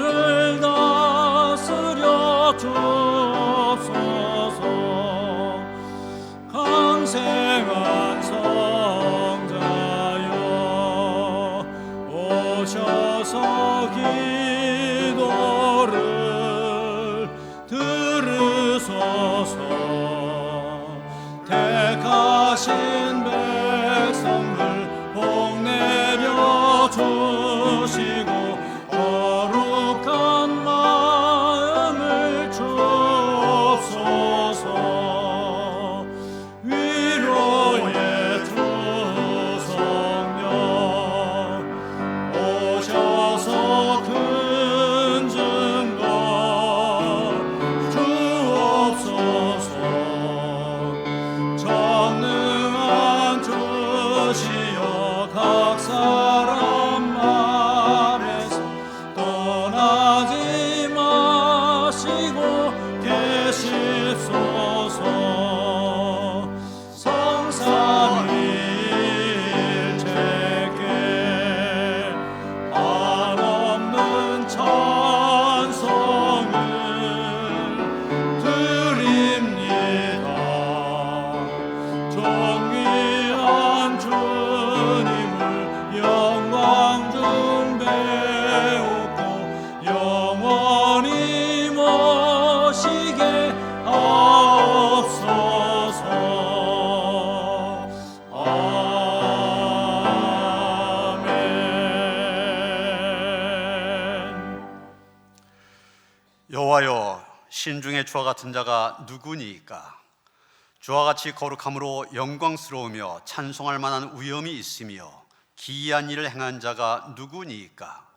나를 다스려 주옵소서. 강생한 성자여 오셔서 기도를 들으소서. 택하신 백성들 복 내려 주시고 거룩한 마음을 주옵소서. 위로의 주 성령 오셔서 큰 증거 주옵소서. 전능한 주시여 각 사람 말에서 떠나지 마시고 계십소서. 성삼위일체께 한없는 찬송을 드립니다. 존귀한 주님을 영광 중 배우고 영원히 모시게 하옵소서. 아멘. 여호와여, 신중에 주와 같은 자가 누구니이까? 주와 같이 거룩함으로 영광스러우며 찬송할 만한 위엄이 있으며 기이한 일을 행한 자가 누구니이까?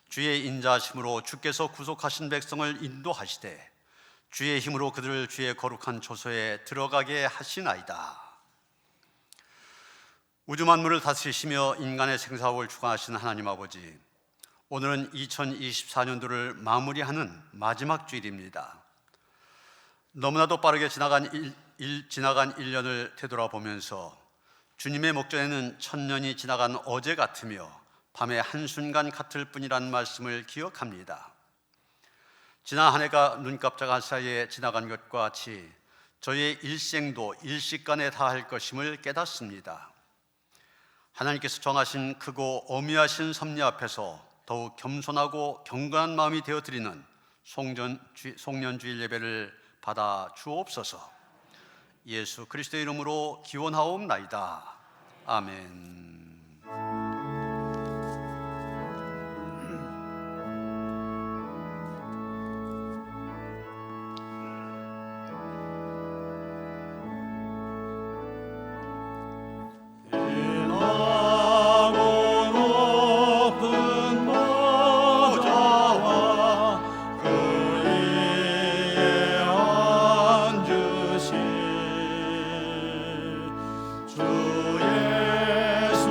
주의 인자하심으로 주께서 구속하신 백성을 인도하시되 주의 힘으로 그들을 주의 거룩한 초소에 들어가게 하시나이다. 우주 만물을 다스리시며 인간의 생사를 주관하시는 하나님 아버지, 오늘은 2024년도를 마무리하는 마지막 주일입니다. 너무나도 빠르게 지나간 1년을 되돌아보면서 주님의 목전에는 1000년이 지나간 어제 같으며 밤의 한순간 같을 뿐이라는 말씀을 기억합니다. 지난 한 해가 눈깜짝할 사이에 지나간 것과 같이 저희의 일생도 일시간에 다할 것임을 깨닫습니다. 하나님께서 정하신 크고 어미하신 섭리 앞에서 더욱 겸손하고 경건한 마음이 되어드리는 송년주일 예배를 받아 주옵소서. 예수 그리스도의 이름으로 기원하옵나이다. 아멘. 주 예수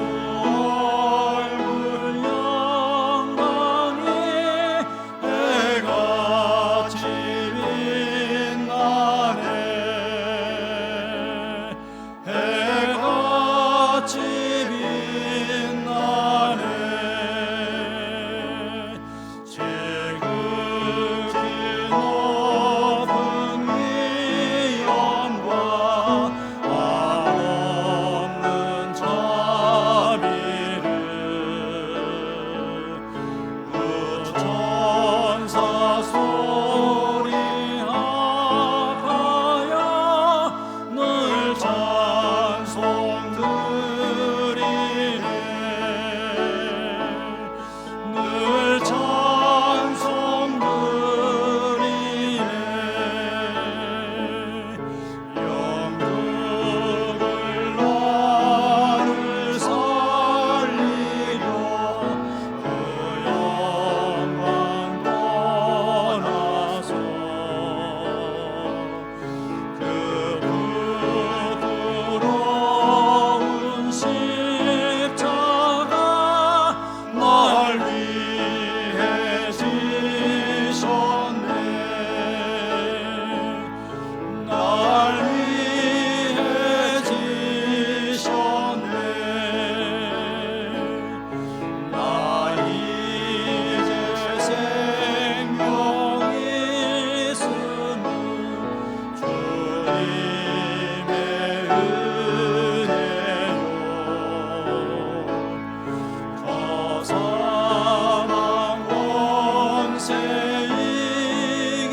이기니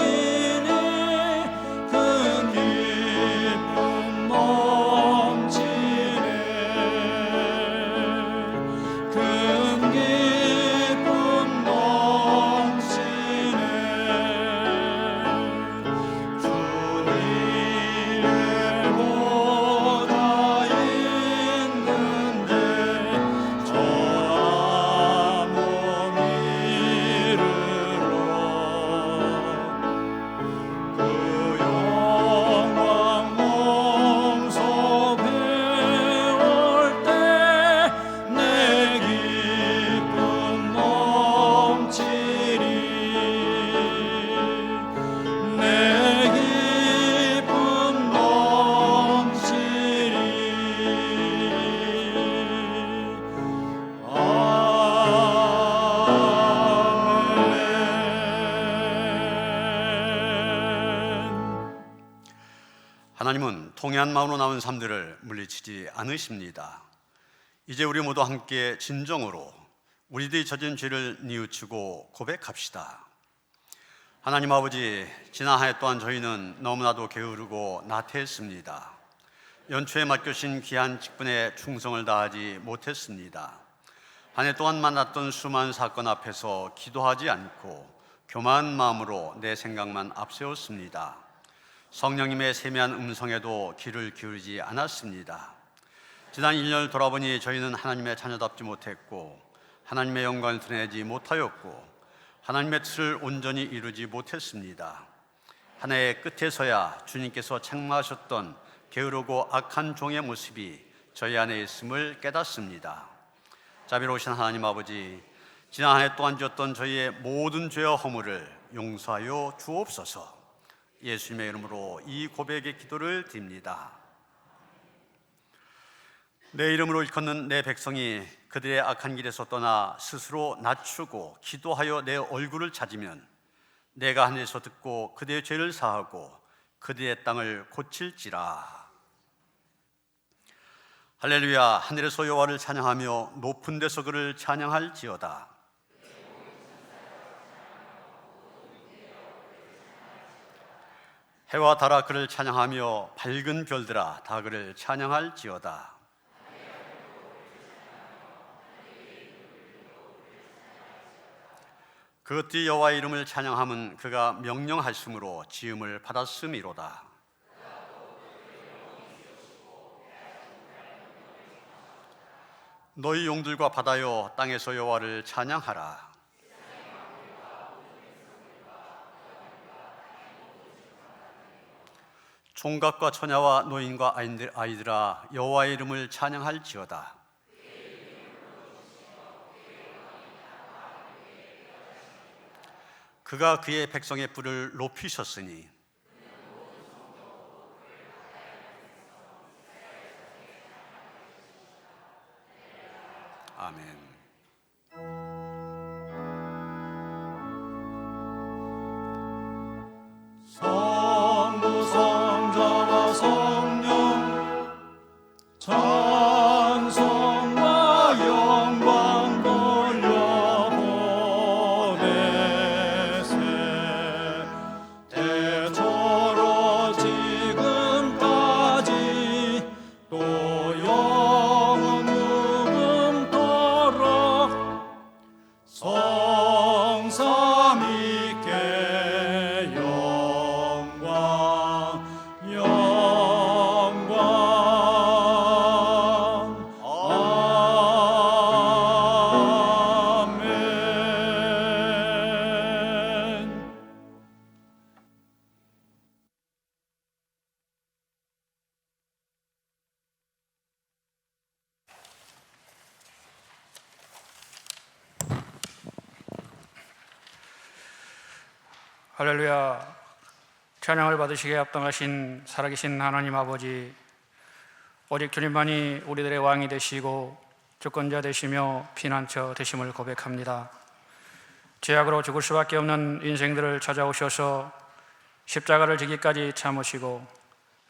큰 기쁨 넘치네 큰 기쁨 넘치네 주님의 보좌 있는데 전하 몸 이르러 그 영광 몸소 배울 때 내 기쁨 넘치리 내 기쁨 넘치리 아멘. 하나님은 통해한 마음으로 나온 삶들을 물리치지 않으십니다. 이제 우리 모두 함께 진정으로 우리들이 저진 죄를 뉘우치고 고백합시다. 하나님 아버지, 지난 한 해 또한 저희는 너무나도 게으르고 나태했습니다. 연초에 맡겨신 귀한 직분에 충성을 다하지 못했습니다. 한 해 동안 만났던 수많은 사건 앞에서 기도하지 않고 교만한 마음으로 내 생각만 앞세웠습니다. 성령님의 세미한 음성에도 귀를 기울이지 않았습니다. 지난 1년을 돌아보니 저희는 하나님의 자녀답지 못했고 하나님의 영광을 드러내지 못하였고 하나님의 뜻을 온전히 이루지 못했습니다. 한 해의 끝에서야 주님께서 책망하셨던 게으르고 악한 종의 모습이 저희 안에 있음을 깨닫습니다. 자비로우신 하나님 아버지, 지난 한 해 동안 지었던 저희의 모든 죄와 허물을 용서하여 주옵소서. 예수님의 이름으로 이 고백의 기도를 드립니다. 내 이름으로 일컫는 내 백성이 그들의 악한 길에서 떠나 스스로 낮추고 기도하여 내 얼굴을 찾으면 내가 하늘에서 듣고 그들의 죄를 사하고 그들의 땅을 고칠지라. 할렐루야. 하늘에서 여호와를 찬양하며 높은 데서 그를 찬양할지어다. 해와 달아 그를 찬양하며 밝은 별들아 다 그를 찬양할지어다. 그것들이 여호와의 이름을 찬양함은 그가 명령하심으로 지음을 받았음이로다. 너희 용들과 바다여 땅에서 여호와를 찬양하라. 총각과 처녀와 노인과 아이들아 여호와의 이름을 찬양할지어다. 그가 그의 백성의 뿔을 높이셨으니 아멘. 성부 성자와 성령 찬송과 영광 돌려보내세 대초로 지금까지 또 영원 무궁토록 성삼위께 할렐루야. 찬양을 받으시기에 합당하신 살아계신 하나님 아버지, 오직 주님만이 우리들의 왕이 되시고 주권자 되시며 피난처 되심을 고백합니다. 죄악으로 죽을 수밖에 없는 인생들을 찾아오셔서 십자가를 지기까지 참으시고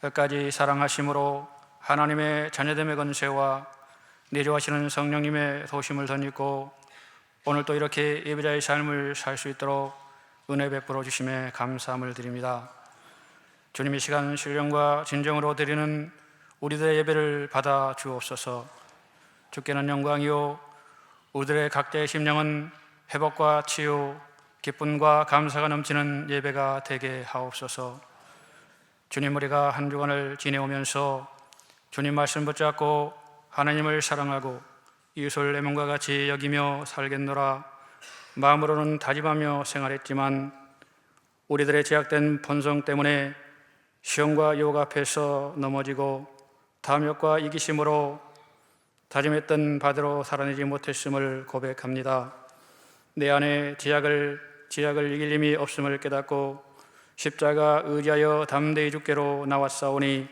끝까지 사랑하심으로 하나님의 자녀됨의 권세와 내주하시는 성령님의 도심을 덧입고 오늘 또 이렇게 예배자의 삶을 살 수 있도록 은혜 베풀어 주심에 감사함을 드립니다. 주님, 이 시간 신령과 진정으로 드리는 우리들의 예배를 받아 주옵소서. 주께는 영광이요 우리들의 각자의 심령은 회복과 치유, 기쁨과 감사가 넘치는 예배가 되게 하옵소서. 주님, 우리가 한 주간을 지내오면서 주님 말씀 붙잡고 하나님을 사랑하고 이웃을 내 몸과 같이 여기며 살겠노라 마음으로는 다짐하며 생활했지만 우리들의 제약된 본성 때문에 시험과 유혹 앞에서 넘어지고 탐욕과 이기심으로 다짐했던 바대로 살아내지 못했음을 고백합니다. 내 안에 제약을 이길 힘이 없음을 깨닫고 십자가 의지하여 담대히 주께로 나왔사오니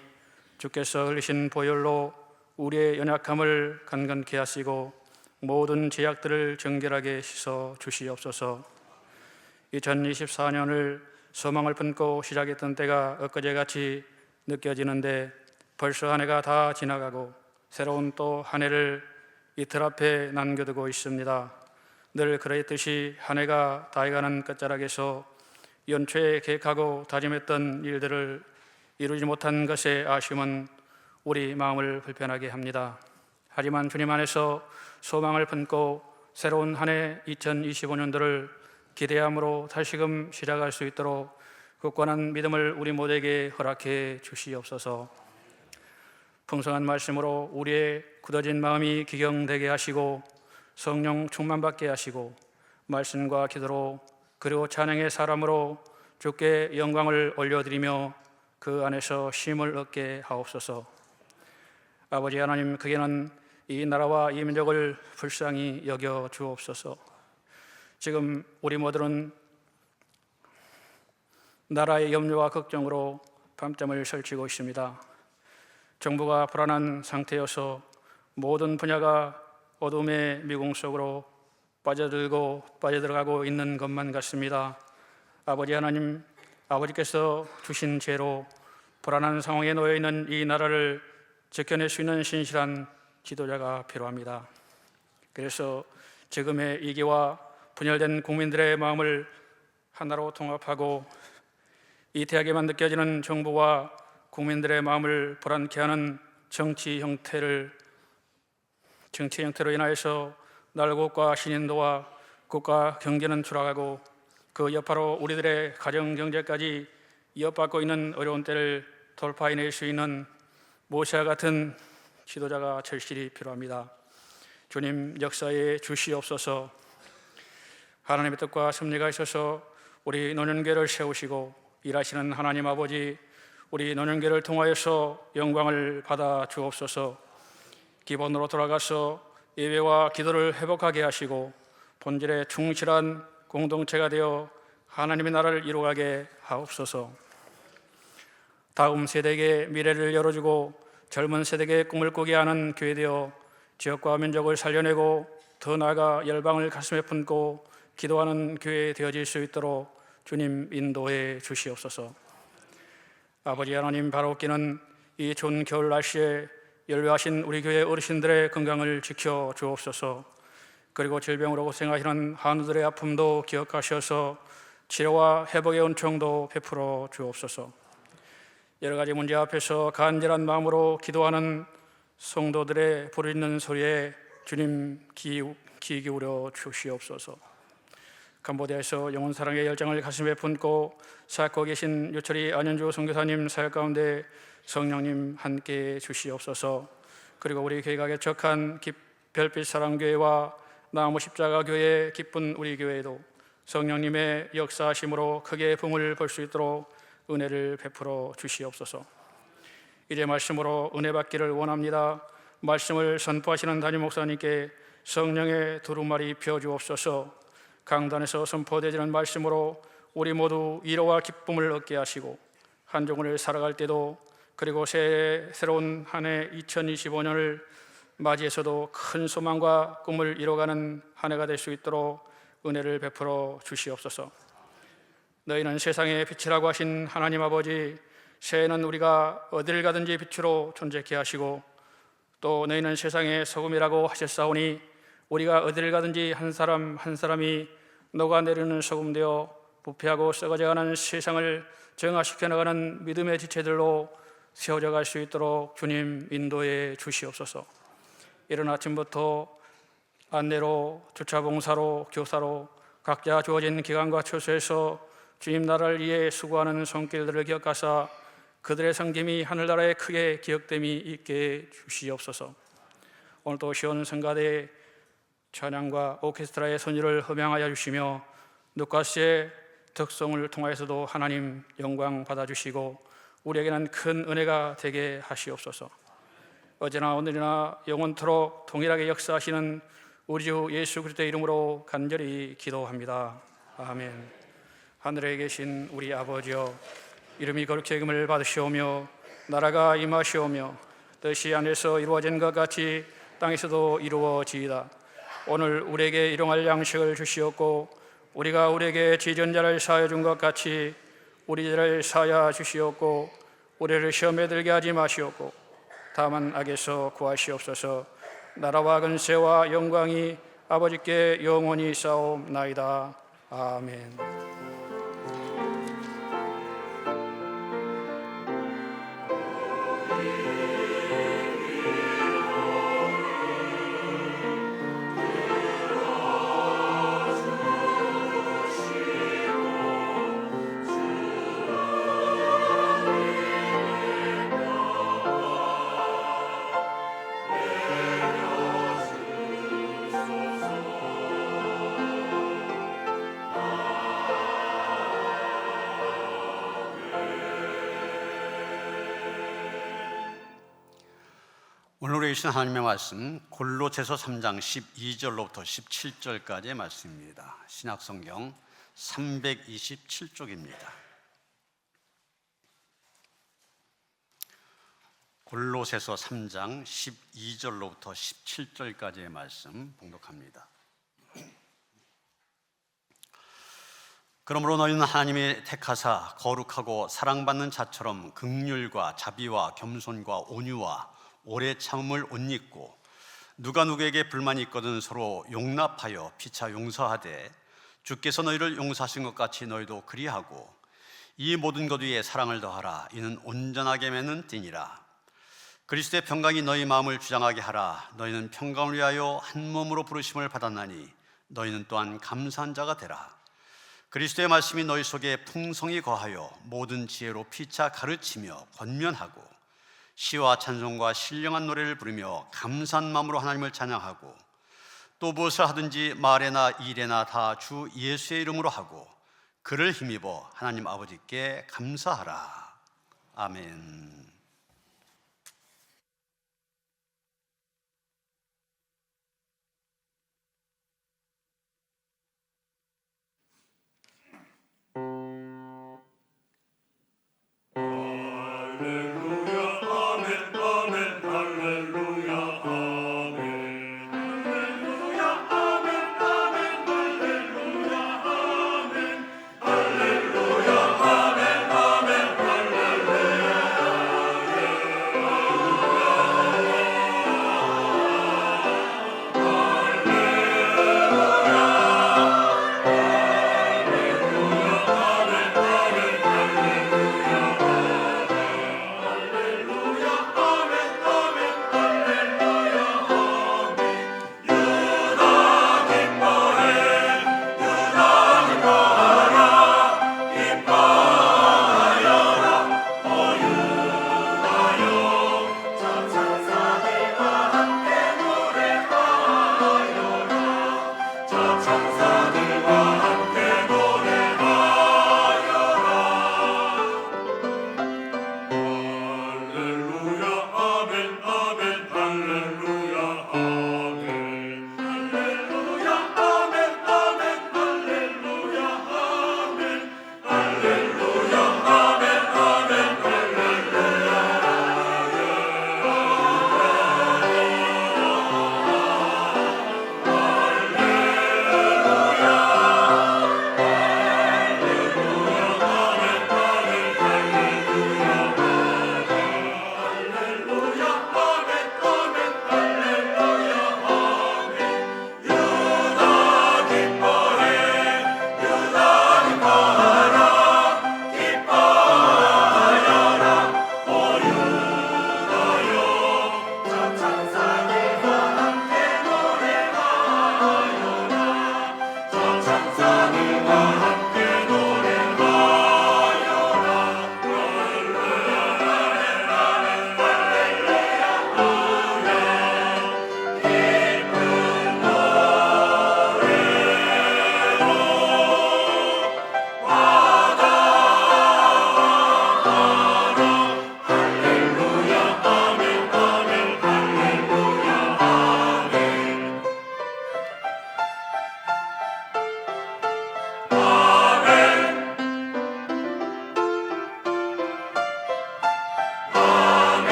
주께서 흘리신 보혈로 우리의 연약함을 간간케 하시고 모든 제약들을 정결하게 씻어 주시옵소서. 2024년을 소망을 품고 시작했던 때가 엊그제같이 느껴지는데 벌써 한 해가 다 지나가고 새로운 또 한 해를 이틀 앞에 남겨두고 있습니다. 늘 그랬듯이 한 해가 다해가는 끝자락에서 연초에 계획하고 다짐했던 일들을 이루지 못한 것에 아쉬움은 우리 마음을 불편하게 합니다. 하지만 주님 안에서 소망을 품고 새로운 한 해 2025년도를 기대함으로 다시금 시작할 수 있도록 굳건한 믿음을 우리 모두에게 허락해 주시옵소서. 풍성한 말씀으로 우리의 굳어진 마음이 기경되게 하시고 성령 충만받게 하시고 말씀과 기도로 그리고 찬양의 사람으로 주께 영광을 올려드리며 그 안에서 쉼을 얻게 하옵소서. 아버지 하나님, 크게는 이 나라와 이 민족을 불쌍히 여겨 주옵소서. 지금 우리 모두는 나라의 염려와 걱정으로 밤잠을 설치고 있습니다. 정부가 불안한 상태여서 모든 분야가 어둠의 미궁 속으로 빠져들어가고 있는 것만 같습니다. 아버지 하나님, 아버지께서 주신 죄로 불안한 상황에 놓여 있는 이 나라를 지켜낼 수 있는 신실한 지도자가 필요합니다. 그래서 지금의 위기와 분열된 국민들의 마음을 하나로 통합하고 이태하게만 느껴지는 정부와 국민들의 마음을 불안케 하는 정치 형태로 인하여서 날국과 신인도와 국가 경제는 추락하고 그 여파로 우리들의 가정 경제까지 이어받고 있는 어려운 때를 돌파해낼 수 있는 모세와 같은 지도자가 절실히 필요합니다. 주님, 역사에 주시옵소서. 하나님의 뜻과 섭리가 있어서 우리 노년교회를 세우시고 일하시는 하나님 아버지, 우리 노년교회를 통하여서 영광을 받아 주옵소서. 기본으로 돌아가서 예배와 기도를 회복하게 하시고 본질에 충실한 공동체가 되어 하나님의 나라를 이루어가게 하옵소서. 다음 세대에게 미래를 열어주고 젊은 세대에게 꿈을 꾸게 하는 교회 되어 지역과 민족을 살려내고 더 나아가 열방을 가슴에 품고 기도하는 교회 되어질 수 있도록 주님 인도해 주시옵소서. 아버지 하나님, 바로 웃기는 이 좋은 겨울 날씨에 연료하신 우리 교회 어르신들의 건강을 지켜 주옵소서. 그리고 질병으로 고생하시는 한우들의 아픔도 기억하셔서 치료와 회복의 은총도 베풀어 주옵소서. 여러 가지 문제 앞에서 간절한 마음으로 기도하는 성도들의 부르짖는 소리에 주님 귀 기울여 주시옵소서. 캄보디아에서 영혼 사랑의 열정을 가슴에 품고 사역하고 계신 유철이 안현주 선교사님 사역 가운데 성령님 함께 주시옵소서. 그리고 우리 교회가 개척한 별빛 사랑교회와 나무 십자가 교회 기쁜 우리 교회도 성령님의 역사하심으로 크게 붕을 볼 수 있도록 은혜를 베풀어 주시옵소서. 이제 말씀으로 은혜 받기를 원합니다. 말씀을 선포하시는 담임 목사님께 성령의 두루마리 펴주옵소서. 강단에서 선포되지는 말씀으로 우리 모두 위로와 기쁨을 얻게 하시고 한 주간을 살아갈 때도 그리고 새로운 한 해 2025년을 맞이해서도 큰 소망과 꿈을 이뤄가는 한 해가 될 수 있도록 은혜를 베풀어 주시옵소서. 너희는 세상의 빛이라고 하신 하나님 아버지, 새해는 우리가 어디를 가든지 빛으로 존재케 하시고 또 너희는 세상의 소금이라고 하셨사오니 우리가 어디를 가든지 한 사람 한 사람이 녹아내리는 소금 되어 부패하고 썩어져가는 세상을 정화시켜 나가는 믿음의 지체들로 세워져 갈 수 있도록 주님 인도해 주시옵소서. 이른 아침부터 안내로, 주차봉사로, 교사로 각자 주어진 기간과 처소에서 주님 나라를 위해 수고하는 손길들을 기억하사 그들의 섬김이 하늘나라에 크게 기억됨이 있게 주시옵소서. 오늘도 시온 성가대 찬양과 오케스트라의 선율을 흠양하여 주시며 누가스의 덕송을 통하여서도 하나님 영광 받아주시고 우리에게는 큰 은혜가 되게 하시옵소서. 어제나 오늘이나 영원토록 동일하게 역사하시는 우리 주 예수 그리스도의 이름으로 간절히 기도합니다. 아멘. 하늘에 계신 우리 아버지여, 이름이 거룩히 여김을 받으시오며 나라가 임하시오며 뜻이 하늘에서 이루어진 것 같이 땅에서도 이루어지이다. 오늘 우리에게 일용할 양식을 주시옵고 우리가 우리에게 지은 자를 사하여 준 것 같이 우리 죄를 사하여 주시옵고 우리를 시험에 들게 하지 마시옵고 다만 악에서 구하시옵소서. 나라와 근세와 영광이 아버지께 영원히 있사옵나이다. 아멘. 오늘 우리에게 주신 하나님의 말씀 골로새서 3장 12절로부터 17절까지의 말씀입니다. 신약성경 327쪽입니다. 골로새서 3장 12절로부터 17절까지의 말씀 봉독합니다. 그러므로 너희는 하나님이 택하사 거룩하고 사랑받는 자처럼 긍휼과 자비와 겸손과 온유와 오래 참음을 옷 입고 누가 누구에게 불만이 있거든 서로 용납하여 피차 용서하되 주께서 너희를 용서하신 것 같이 너희도 그리하고 이 모든 것 위에 사랑을 더하라. 이는 온전하게 맺는 띠니라. 그리스도의 평강이 너희 마음을 주장하게 하라. 너희는 평강을 위하여 한 몸으로 부르심을 받았나니 너희는 또한 감사한 자가 되라. 그리스도의 말씀이 너희 속에 풍성히 거하여 모든 지혜로 피차 가르치며 권면하고 시와 찬송과 신령한 노래를 부르며 감사한 마음으로 하나님을 찬양하고 또 무엇을 하든지 말에나 일에나 다 주 예수의 이름으로 하고 그를 힘입어 하나님 아버지께 감사하라. 아멘.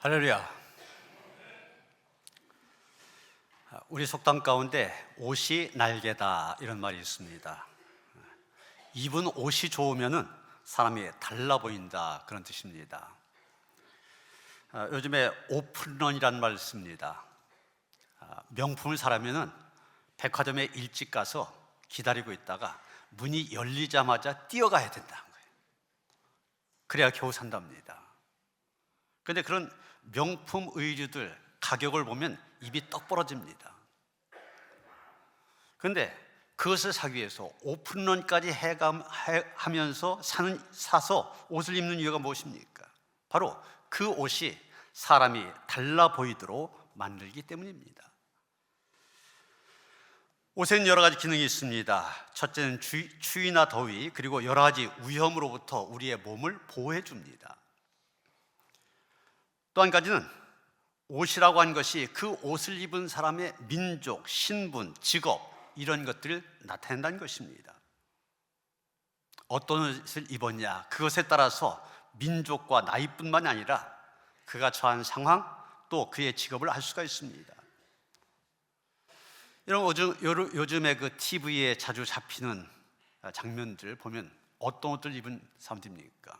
할렐루야. 우리 속담 가운데 옷이 날개다 이런 말이 있습니다. 입은 옷이 좋으면은 사람이 달라 보인다 그런 뜻입니다. 요즘에 오픈런이라는 말을 씁니다. 명품을 사려면은 백화점에 일찍 가서 기다리고 있다가 문이 열리자마자 뛰어가야 된다는 거예요. 그래야 겨우 산답니다. 그런데 그런 명품 의류들 가격을 보면 입이 떡 벌어집니다. 그런데 그것을 사기 위해서 오픈런까지 하면서 사서 옷을 입는 이유가 무엇입니까? 바로 그 옷이 사람이 달라 보이도록 만들기 때문입니다. 옷에는 여러 가지 기능이 있습니다. 첫째는 추위나 더위, 그리고 여러 가지 위험으로부터 우리의 몸을 보호해 줍니다. 또 한 가지는 옷이라고 하는 것이 그 옷을 입은 사람의 민족, 신분, 직업 이런 것들을 나타낸다는 것입니다. 어떤 옷을 입었냐, 그것에 따라서 민족과 나이뿐만 아니라 그가 처한 상황, 또 그의 직업을 알 수가 있습니다. 이런 요즘에 그 TV에 자주 잡히는 장면들 보면 어떤 옷들 입은 사람들입니까?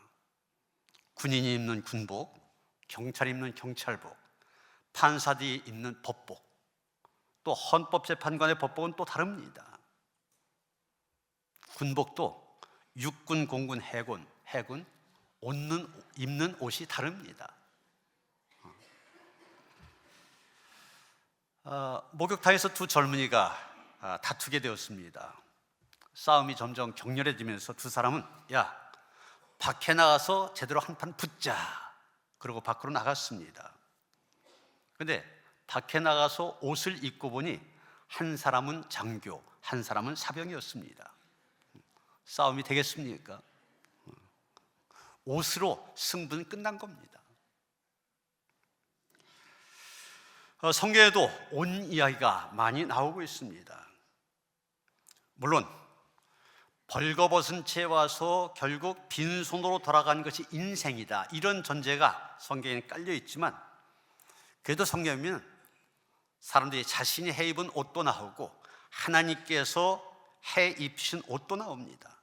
군인이 입는 군복, 경찰이 입는 경찰복, 판사들이 입는 법복, 또 헌법재판관의 법복은 또 다릅니다. 군복도 육군, 공군, 해군 입는 옷이 다릅니다. 목욕탕에서 두 젊은이가 다투게 되었습니다. 싸움이 점점 격렬해지면서 두 사람은 야, 밖에 나가서 제대로 한판 붙자 그러고 밖으로 나갔습니다. 그런데 밖에 나가서 옷을 입고 보니 한 사람은 장교, 한 사람은 사병이었습니다. 싸움이 되겠습니까? 옷으로 승부는 끝난 겁니다. 성경에도 옷 이야기가 많이 나오고 있습니다. 물론 벌거벗은 채 와서 결국 빈손으로 돌아가는 것이 인생이다 이런 전제가 성경에 깔려 있지만 그래도 성경에는 사람들이 자신이 해 입은 옷도 나오고 하나님께서 해 입히신 옷도 나옵니다.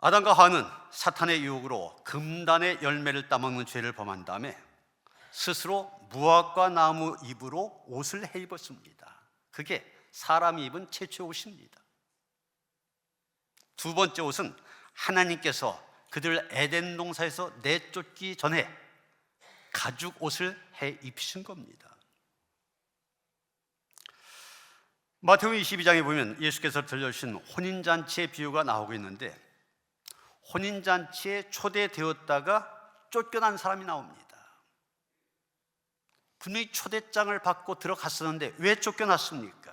아담과 하와는 사탄의 유혹으로 금단의 열매를 따먹는 죄를 범한 다음에 스스로 무화과 나무 잎으로 옷을 해 입었습니다. 그게 사람이 입은 최초의 옷입니다. 두 번째 옷은 하나님께서 그들을 에덴 동산에서 내쫓기 전에 가죽 옷을 해 입히신 겁니다. 마태복음 22장에 보면 예수께서 들려주신 혼인잔치의 비유가 나오고 있는데 혼인잔치에 초대되었다가 쫓겨난 사람이 나옵니다. 분명히 초대장을 받고 들어갔었는데 왜 쫓겨났습니까?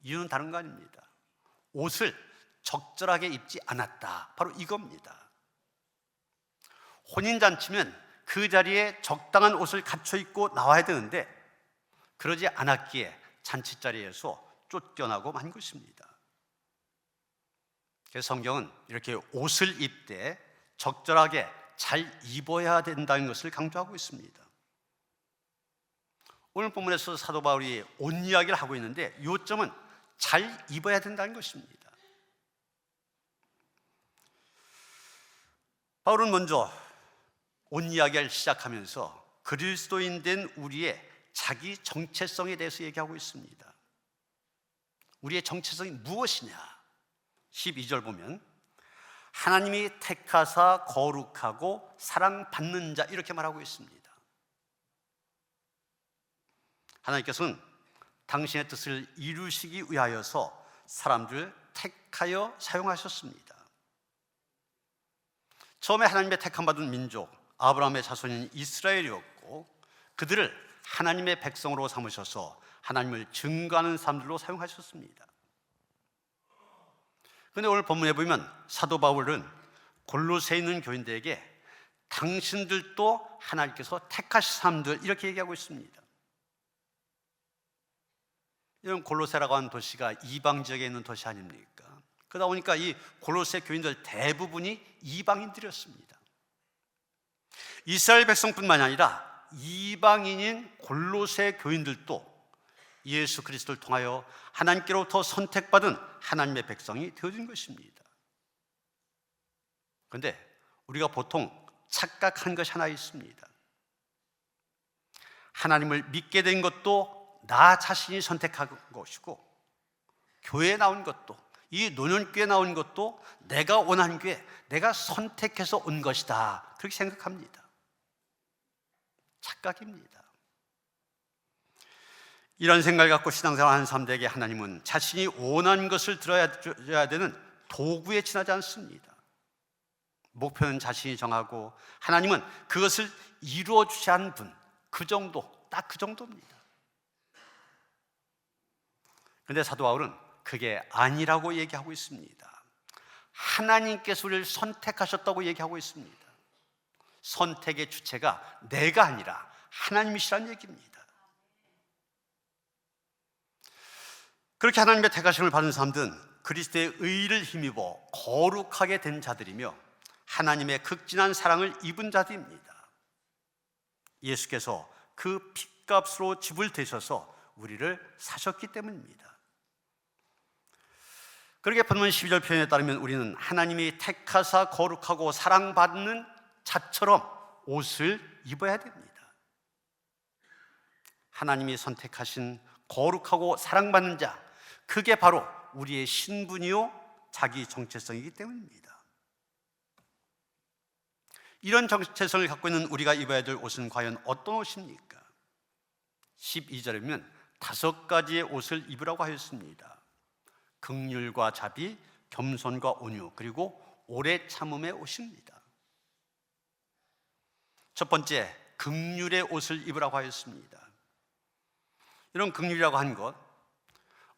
이유는 다른 거 아닙니다. 옷을 적절하게 입지 않았다. 바로 이겁니다. 혼인잔치면 그 자리에 적당한 옷을 갖춰 입고 나와야 되는데 그러지 않았기에 잔치자리에서 쫓겨나고 만 것입니다. 그래서 성경은 이렇게 옷을 입되 적절하게 잘 입어야 된다는 것을 강조하고 있습니다. 오늘 본문에서 사도 바울이 옷 이야기를 하고 있는데 요점은 잘 입어야 된다는 것입니다. 바울은 먼저 옷 이야기를 시작하면서 그리스도인 된 우리의 자기 정체성에 대해서 얘기하고 있습니다. 우리의 정체성이 무엇이냐? 12절 보면 하나님이 택하사 거룩하고 사랑받는 자 이렇게 말하고 있습니다. 하나님께서는 당신의 뜻을 이루시기 위하여서 사람들을 택하여 사용하셨습니다. 처음에 하나님의 택함받은 민족 아브라함의 자손인 이스라엘이었고 그들을 하나님의 백성으로 삼으셔서 하나님을 증거하는 사람들로 사용하셨습니다. 그런데 오늘 본문에 보면 사도 바울은 골로새에 있는 교인들에게 당신들도 하나님께서 택하신 사람들 이렇게 얘기하고 있습니다. 이런 골로새라고 하는 도시가 이방 지역에 있는 도시 아닙니까? 그러다 보니까 이 골로새 교인들 대부분이 이방인들이었습니다. 이스라엘 백성뿐만이 아니라 이방인인 골로새 교인들도 예수 그리스도를 통하여 하나님께로부터 선택받은 하나님의 백성이 되어진 것입니다. 그런데 우리가 보통 착각한 것이 하나 있습니다. 하나님을 믿게 된 것도 나 자신이 선택한 것이고, 교회에 나온 것도, 이 노년교회에 나온 것도 내가 원한 교회, 내가 선택해서 온 것이다, 그렇게 생각합니다. 착각입니다. 이런 생각을 갖고 신앙생활하는 사람들에게 하나님은 자신이 원하는 것을 들어야 되는 도구에 지나지 않습니다. 목표는 자신이 정하고 하나님은 그것을 이루어 주지 않은 분, 그 정도, 딱 그 정도입니다. 그런데 사도 바울은 그게 아니라고 얘기하고 있습니다. 하나님께서 우리를 선택하셨다고 얘기하고 있습니다. 선택의 주체가 내가 아니라 하나님이시라는 얘기입니다. 그렇게 하나님의 택하심을 받은 사람들은 그리스도의 의를 힘입어 거룩하게 된 자들이며 하나님의 극진한 사랑을 입은 자들입니다. 예수께서 그 핏값으로 집을 대셔서 우리를 사셨기 때문입니다. 그렇게 본문 12절 표현에 따르면 우리는 하나님이 택하사 거룩하고 사랑받는 자처럼 옷을 입어야 됩니다. 하나님이 선택하신 거룩하고 사랑받는 자, 그게 바로 우리의 신분이요 자기 정체성이기 때문입니다. 이런 정체성을 갖고 있는 우리가 입어야 될 옷은 과연 어떤 옷입니까? 12절에 보면 5가지의 옷을 입으라고 하였습니다. 긍휼과 자비, 겸손과 온유, 그리고 오래 참음의 옷입니다. 첫 번째, 긍휼의 옷을 입으라고 하였습니다. 이런 긍휼이라고 한 것,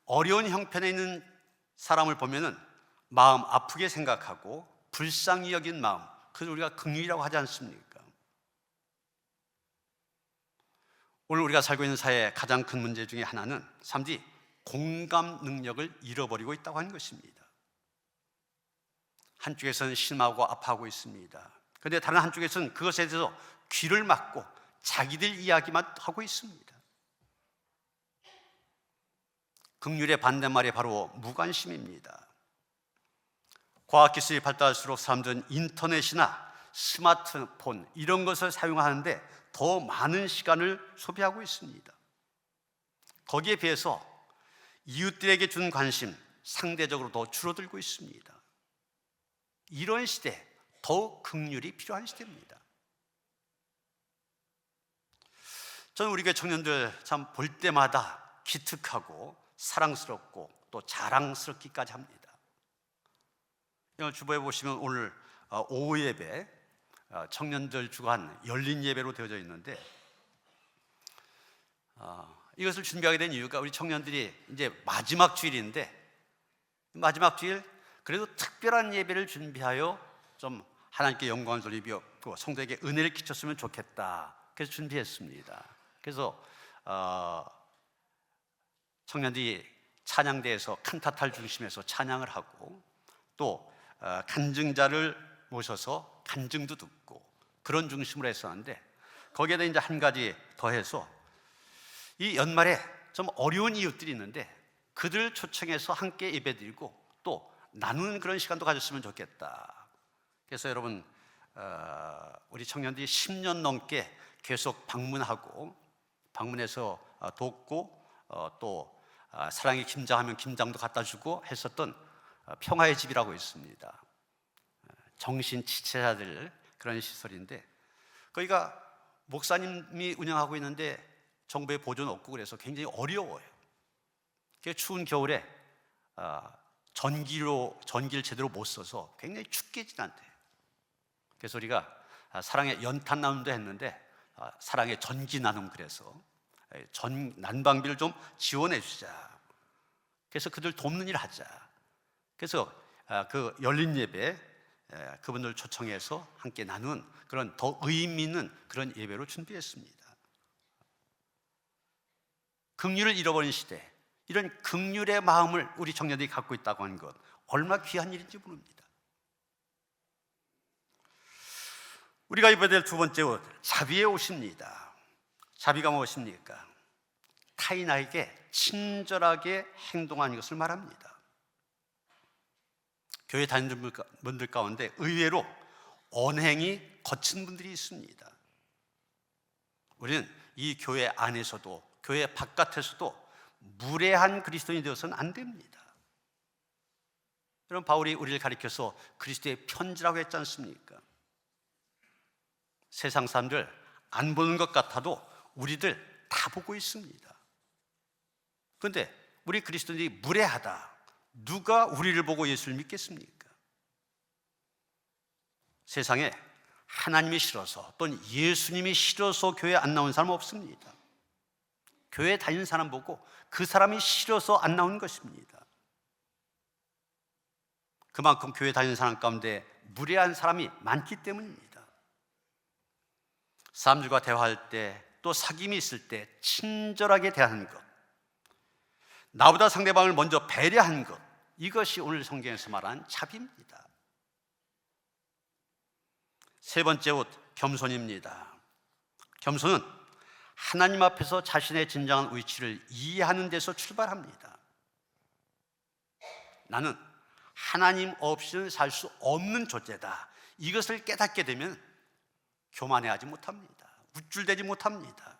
어려운 형편에 있는 사람을 보면은 마음 아프게 생각하고 불쌍히 여긴 마음, 그걸 우리가 긍휼이라고 하지 않습니까? 오늘 우리가 살고 있는 사회의 가장 큰 문제 중에 하나는 사람들이 공감 능력을 잃어버리고 있다고 하는 것입니다. 한쪽에서는 실망하고 아파하고 있습니다. 그런데 다른 한쪽에서는 그것에 대해서 귀를 막고 자기들 이야기만 하고 있습니다. 긍휼의 반대말이 바로 무관심입니다. 과학기술이 발달할수록 사람들은 인터넷이나 스마트폰 이런 것을 사용하는데 더 많은 시간을 소비하고 있습니다. 거기에 비해서 이웃들에게 준 관심 상대적으로 더 줄어들고 있습니다. 이런 시대, 더욱 긍휼이 필요한 시대입니다. 저는 우리 교회 청년들 참 볼 때마다 기특하고 사랑스럽고 또 자랑스럽기까지 합니다. 오늘 주보에 보시면 오늘 오후 예배 청년들 주관 열린 예배로 되어져 있는데 이것을 준비하게 된 이유가 우리 청년들이 이제 마지막 주일인데 마지막 주일 그래도 특별한 예배를 준비하여 좀 하나님께 영광을 돌리며 성도에게 은혜를 끼쳤으면 좋겠다. 그래서 준비했습니다. 그래서 청년들이 찬양대에서 칸타타를 중심해서 찬양을 하고 또 간증자를 모셔서 간증도 듣고 그런 중심으로 했었는데 거기에다 이제 한 가지 더해서 이 연말에 좀 어려운 이웃들이 있는데 그들 초청해서 함께 예배드리고 또 나누는 그런 시간도 가졌으면 좋겠다. 그래서 여러분 우리 청년들이 10년 넘게 계속 방문해서 돕고 또 사랑의 김장하면 김장도 갖다 주고 했었던 평화의 집이라고 있습니다. 정신 지체자들 그런 시설인데 거기가 목사님이 운영하고 있는데 정부의 보조는 없고 그래서 굉장히 어려워요. 추운 겨울에 전기를 제대로 못 써서 굉장히 춥게 지난대요. 그래서 우리가 사랑의 연탄 나눔도 했는데 사랑의 전기 나눔 그래서 난방비를 좀 지원해 주자. 그래서 그들 돕는 일 하자. 그래서 그 열린 예배 그분들 초청해서 함께 나눈 그런 더 의미 있는 그런 예배로 준비했습니다. 긍휼을 잃어버린 시대, 이런 긍휼의 마음을 우리 청년들이 갖고 있다고 하는 것 얼마나 귀한 일인지 모릅니다. 우리가 입어야 될 두 번째 옷, 자비의 옷입니다. 자비가 무엇입니까? 타인에게 친절하게 행동하는 것을 말합니다. 교회 다니는 분들 가운데 의외로 언행이 거친 분들이 있습니다. 우리는 이 교회 안에서도 교회 바깥에서도 무례한 그리스도인이 되어서는 안 됩니다. 여러분, 바울이 우리를 가리켜서 그리스도의 편지라고 했지 않습니까? 세상 사람들 안 보는 것 같아도 우리들 다 보고 있습니다. 그런데 우리 그리스도인이 무례하다, 누가 우리를 보고 예수를 믿겠습니까? 세상에 하나님이 싫어서 또는 예수님이 싫어서 교회 안 나온 사람 없습니다. 교회 다니는 사람 보고 그 사람이 싫어서 안 나오는 것입니다. 그만큼 교회 다니는 사람 가운데 무례한 사람이 많기 때문입니다. 사람들과 대화할 때, 또 사귐이 있을 때 친절하게 대하는 것, 나보다 상대방을 먼저 배려하는 것, 이것이 오늘 성경에서 말하는 자비입니다. 세 번째 옷, 겸손입니다. 겸손은 하나님 앞에서 자신의 진정한 위치를 이해하는 데서 출발합니다. 나는 하나님 없이는 살 수 없는 존재다, 이것을 깨닫게 되면 교만해하지 못합니다. 우쭐대지 못합니다.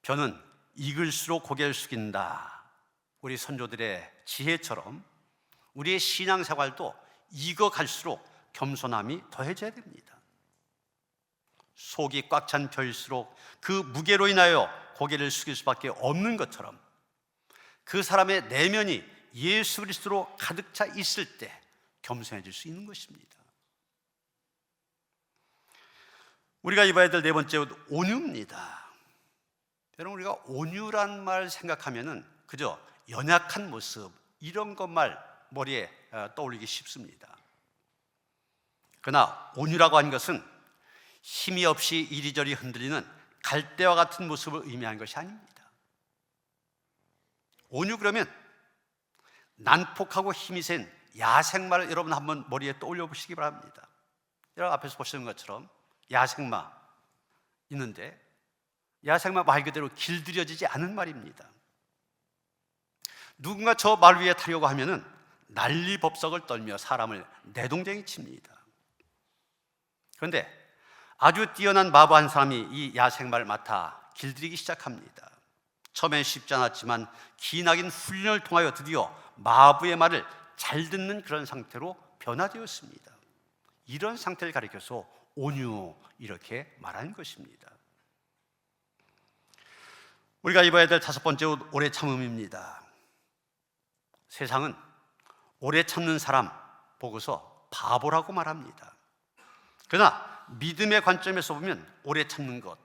벼는 익을수록 고개를 숙인다, 우리 선조들의 지혜처럼 우리의 신앙생활도 익어갈수록 겸손함이 더해져야 됩니다. 속이 꽉 찬 벼일수록 그 무게로 인하여 고개를 숙일 수밖에 없는 것처럼 그 사람의 내면이 예수 그리스도로 가득 차 있을 때 겸손해질 수 있는 것입니다. 우리가 입어야 될 네 번째 옷, 온유입니다. 여러분, 우리가 온유란 말 생각하면은 그저 연약한 모습, 이런 것만 머리에 떠올리기 쉽습니다. 그러나 온유라고 하는 것은 힘이 없이 이리저리 흔들리는 갈대와 같은 모습을 의미하는 것이 아닙니다. 온유 그러면 난폭하고 힘이 센 야생마를 여러분 한번 머리에 떠올려 보시기 바랍니다. 여러분 앞에서 보시는 것처럼 야생마 있는데, 야생마 말 그대로 길들여지지 않은 말입니다. 누군가 저 말 위에 타려고 하면은 난리법석을 떨며 사람을 내동댕이 칩니다. 그런데 아주 뛰어난 마부 한 사람이 이 야생마를 맡아 길들이기 시작합니다. 처음엔 쉽지 않았지만 기나긴 훈련을 통하여 드디어 마부의 말을 잘 듣는 그런 상태로 변화되었습니다. 이런 상태를 가리켜서 온유, 이렇게 말하는 것입니다. 우리가 입어야 될 다섯 번째 옷, 오래 참음입니다. 세상은 오래 참는 사람 보고서 바보라고 말합니다. 그러나 믿음의 관점에서 보면 오래 참는 것,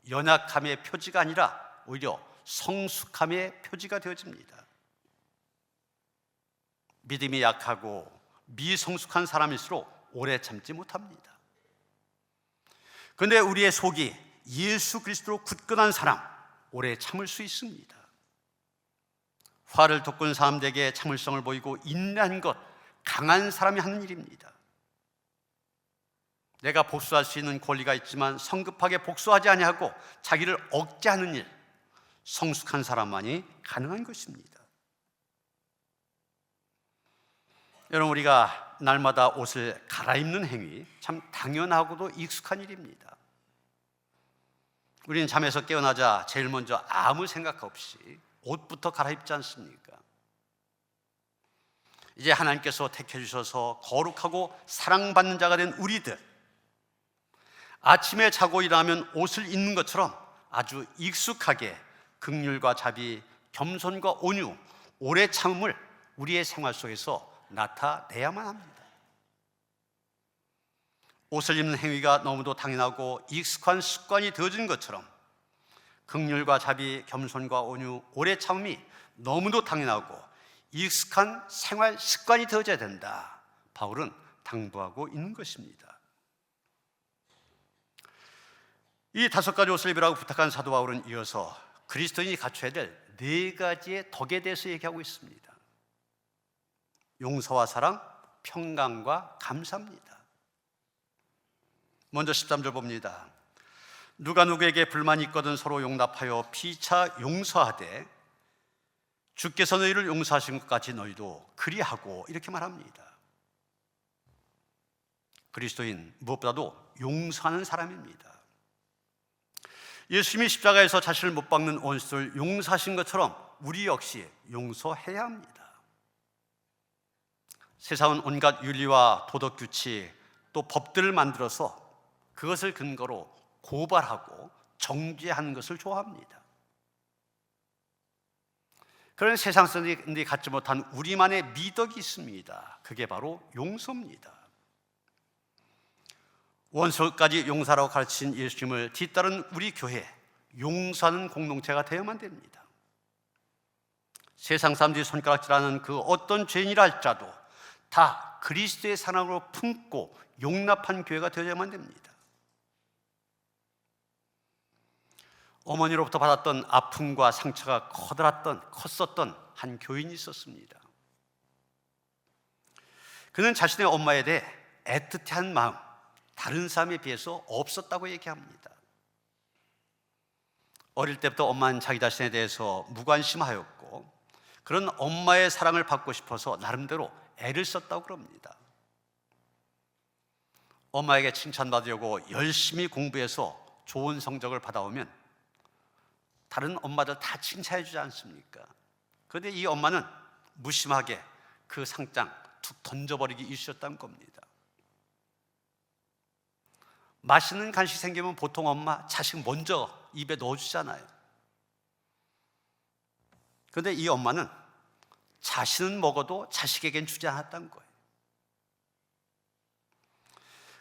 연약함의 표지가 아니라 오히려 성숙함의 표지가 되어집니다. 믿음이 약하고 미성숙한 사람일수록 오래 참지 못합니다. 그런데 우리의 속이 예수 그리스도로 굳건한 사람, 오래 참을 수 있습니다. 화를 돋군 사람들에게 참을성을 보이고 인내한 것, 강한 사람이 하는 일입니다. 내가 복수할 수 있는 권리가 있지만 성급하게 복수하지 아니하고 자기를 억제하는 일, 성숙한 사람만이 가능한 것입니다. 여러분, 우리가 날마다 옷을 갈아입는 행위, 참 당연하고도 익숙한 일입니다. 우리는 잠에서 깨어나자 제일 먼저 아무 생각 없이 옷부터 갈아입지 않습니까? 이제 하나님께서 택해 주셔서 거룩하고 사랑받는 자가 된 우리들, 아침에 자고 일어나면 옷을 입는 것처럼 아주 익숙하게 긍휼과 자비, 겸손과 온유, 오래 참음을 우리의 생활 속에서 나타내야만 합니다. 옷을 입는 행위가 너무도 당연하고 익숙한 습관이 되어진 것처럼 긍휼과 자비, 겸손과 온유, 오래 참음이 너무도 당연하고 익숙한 생활 습관이 되어져야 된다, 바울은 당부하고 있는 것입니다. 이 다섯 가지 옷을 입으라고 부탁한 사도 바울은 이어서 그리스도인이 갖춰야 될 네 가지의 덕에 대해서 얘기하고 있습니다. 용서와 사랑, 평강과 감사입니다. 먼저 13절 봅니다. 누가 누구에게 불만이 있거든 서로 용납하여 피차 용서하되 주께서 너희를 용서하신 것 같이 너희도 그리하고, 이렇게 말합니다. 그리스도인 무엇보다도 용서하는 사람입니다. 예수님이 십자가에서 자신을 못 박는 원수를 용서하신 것처럼 우리 역시 용서해야 합니다. 세상은 온갖 윤리와 도덕 규칙 또 법들을 만들어서 그것을 근거로 고발하고 정죄하는 것을 좋아합니다. 그런 세상 사람들이 갖지 못한 우리만의 미덕이 있습니다. 그게 바로 용서입니다. 원수까지 용서하라고 가르친 예수님을 뒤따른 우리 교회, 용서하는 공동체가 되어야만 됩니다. 세상 사람들이 손가락질하는 그 어떤 죄인이라 할지라도 다 그리스도의 사랑으로 품고 용납한 교회가 되어야만 됩니다. 어머니로부터 받았던 아픔과 상처가 컸었던 한 교인이 있었습니다. 그는 자신의 엄마에 대해 애틋한 마음, 다른 사람에 비해서 없었다고 얘기합니다. 어릴 때부터 엄마는 자기 자신에 대해서 무관심하였고 그런 엄마의 사랑을 받고 싶어서 나름대로 애를 썼다고 그럽니다. 엄마에게 칭찬받으려고 열심히 공부해서 좋은 성적을 받아오면 다른 엄마들 다 칭찬해 주지 않습니까? 그런데 이 엄마는 무심하게 그 상장 툭 던져버리기 일쑤였다는 겁니다. 맛있는 간식 생기면 보통 엄마 자식 먼저 입에 넣어주잖아요. 그런데 이 엄마는 자신은 먹어도 자식에겐 주지 않았다는 거예요.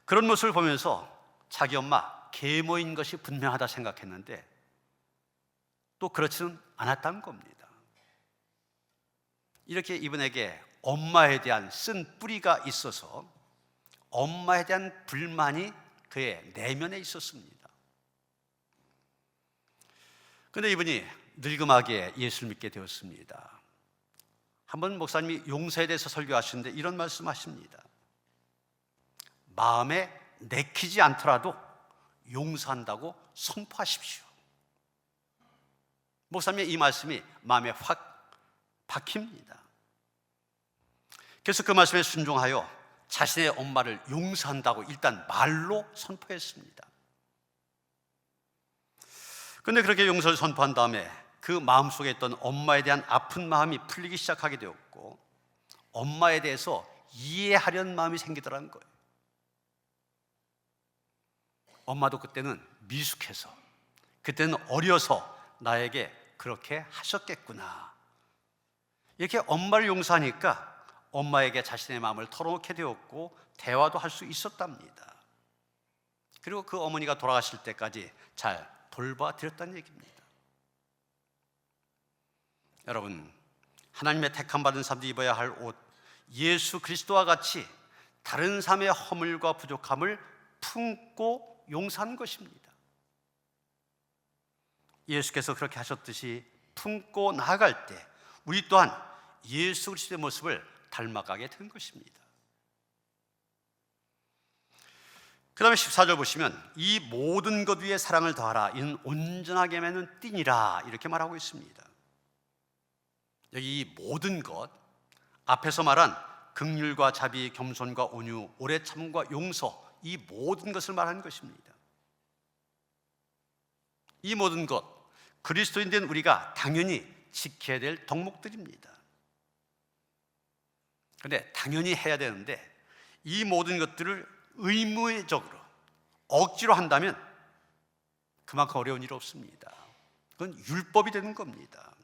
그런 모습을 보면서 자기 엄마 계모인 것이 분명하다 생각했는데 또 그렇지는 않았다는 겁니다. 이렇게 이분에게 엄마에 대한 쓴 뿌리가 있어서 엄마에 대한 불만이 그의 내면에 있었습니다. 그런데 이분이 늙음하게 예수를 믿게 되었습니다. 한번 목사님이 용서에 대해서 설교하시는데 이런 말씀하십니다. 마음에 내키지 않더라도 용서한다고 선포하십시오. 목사님의 이 말씀이 마음에 확 박힙니다. 그래서 그 말씀에 순종하여 자신의 엄마를 용서한다고 일단 말로 선포했습니다. 그런데 그렇게 용서를 선포한 다음에 그 마음속에 있던 엄마에 대한 아픈 마음이 풀리기 시작하게 되었고 엄마에 대해서 이해하려는 마음이 생기더라는 거예요. 엄마도 그때는 미숙해서, 그때는 어려서 나에게 그렇게 하셨겠구나. 이렇게 엄마를 용서하니까 엄마에게 자신의 마음을 털어놓게 되었고 대화도 할 수 있었답니다. 그리고 그 어머니가 돌아가실 때까지 잘 돌봐드렸다는 얘기입니다. 여러분, 하나님의 택함 받은 사람들이 입어야 할 옷, 예수 그리스도와 같이 다른 삶의 허물과 부족함을 품고 용서하는 것입니다. 예수께서 그렇게 하셨듯이 품고 나아갈 때 우리 또한 예수 그리스도의 모습을 닮아가게 된 것입니다. 그 다음에 14절 보시면 이 모든 것 위에 사랑을 더하라, 이는 온전하게 맺는 띠니라, 이렇게 말하고 있습니다. 여기 이 모든 것, 앞에서 말한 긍휼과 자비, 겸손과 온유, 오래 참음과 용서, 이 모든 것을 말하는 것입니다. 이 모든 것, 그리스도인 된 우리가 당연히 지켜야 될 덕목들입니다. 그런데 당연히 해야 되는데 이 모든 것들을 의무적으로 억지로 한다면 그만큼 어려운 일 없습니다. 그건 율법이 되는 겁니다.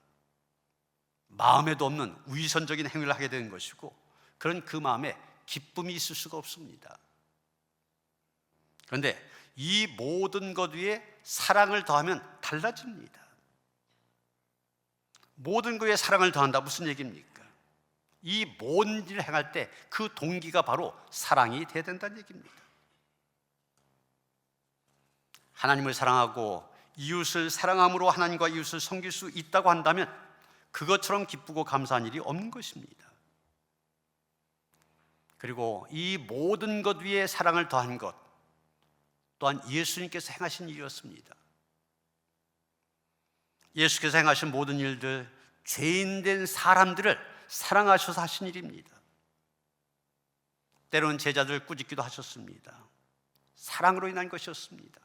마음에도 없는 위선적인 행위를 하게 되는 것이고 그런 그 마음에 기쁨이 있을 수가 없습니다. 그런데 이 모든 것 위에 사랑을 더하면 달라집니다. 모든 것 위에 사랑을 더한다, 무슨 얘기입니까? 이 모든 일을 행할 때 그 동기가 바로 사랑이 돼야 된다는 얘기입니다. 하나님을 사랑하고 이웃을 사랑함으로 하나님과 이웃을 섬길 수 있다고 한다면 그것처럼 기쁘고 감사한 일이 없는 것입니다. 그리고 이 모든 것 위에 사랑을 더한 것, 또한 예수님께서 행하신 일이었습니다. 예수께서 행하신 모든 일들, 죄인된 사람들을 사랑하셔서 하신 일입니다. 때로는 제자들 꾸짖기도 하셨습니다. 사랑으로 인한 것이었습니다.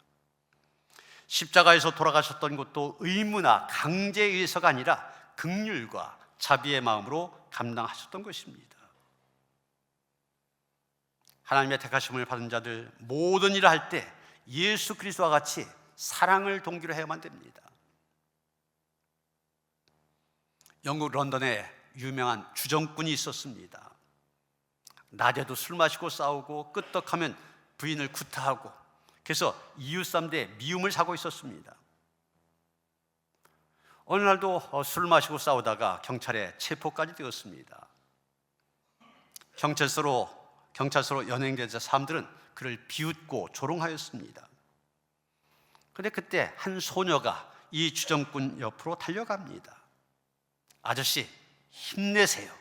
십자가에서 돌아가셨던 것도 의무나 강제에 의해서가 아니라 긍휼과 자비의 마음으로 감당하셨던 것입니다. 하나님의 택하심을 받은 자들 모든 일을 할 때 예수 그리스도와 같이 사랑을 동기로 해야만 됩니다. 영국 런던에 유명한 주정꾼이 있었습니다. 낮에도 술 마시고 싸우고 끄떡하면 부인을 구타하고, 그래서 이웃사람들의 미움을 사고 있었습니다. 어느 날도 술 마시고 싸우다가 경찰에 체포까지 되었습니다. 경찰서로 연행된 사람들은 그를 비웃고 조롱하였습니다. 그런데 그때 한 소녀가 이 주정꾼 옆으로 달려갑니다. 아저씨, 힘내세요.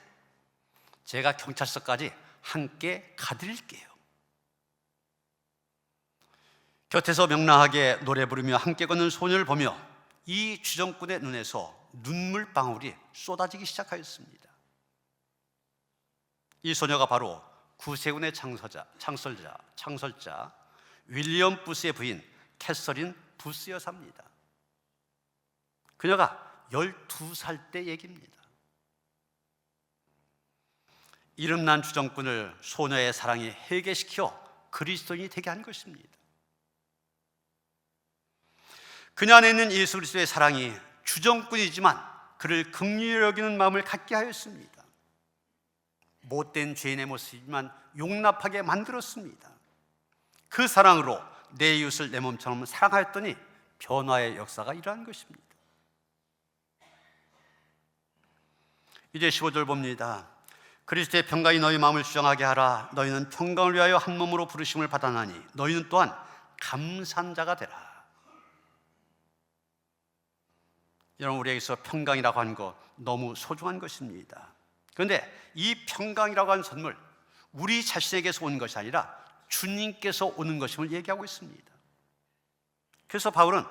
제가 경찰서까지 함께 가드릴게요. 곁에서 명랑하게 노래 부르며 함께 걷는 소녀를 보며 이 주정꾼의 눈에서 눈물방울이 쏟아지기 시작하였습니다. 이 소녀가 바로 구세군의 창설자 윌리엄 부스의 부인 캐서린 부스 여사입니다. 그녀가 12살 때 얘기입니다. 이름난 주정꾼을 소녀의 사랑이 해결시켜 그리스도인이 되게 한 것입니다. 그녀 안에 있는 예수 그리스도의 사랑이 주정꾼이지만 그를 긍휼히 여기는 마음을 갖게 하였습니다. 못된 죄인의 모습이지만 용납하게 만들었습니다. 그 사랑으로 내 이웃을 내 몸처럼 사랑하였더니 변화의 역사가 일어난 것입니다. 이제 15절 봅니다. 그리스도의 평강이 너희 마음을 주장하게 하라. 너희는 평강을 위하여 한 몸으로 부르심을 받았나니 너희는 또한 감사한 자가 되라. 여러분, 우리에게서 평강이라고 하는 것 너무 소중한 것입니다. 그런데 이 평강이라고 하는 선물, 우리 자신에게서 오는 것이 아니라 주님께서 오는 것임을 얘기하고 있습니다. 그래서 바울은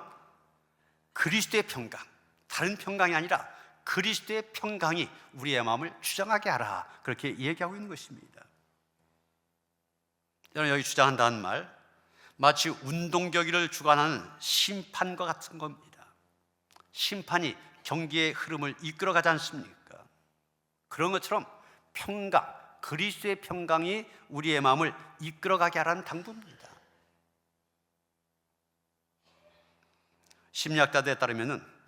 그리스도의 평강, 다른 평강이 아니라 그리스도의 평강이 우리의 마음을 주장하게 하라, 그렇게 얘기하고 있는 것입니다. 여러분, 여기 주장한다는 말, 마치 운동 경기를 주관하는 심판과 같은 겁니다. 심판이 경기의 흐름을 이끌어가지 않습니까? 그런 것처럼 평강, 그리스도의 평강이 우리의 마음을 이끌어가게 하라는 당부입니다. 심리학자들에 따르면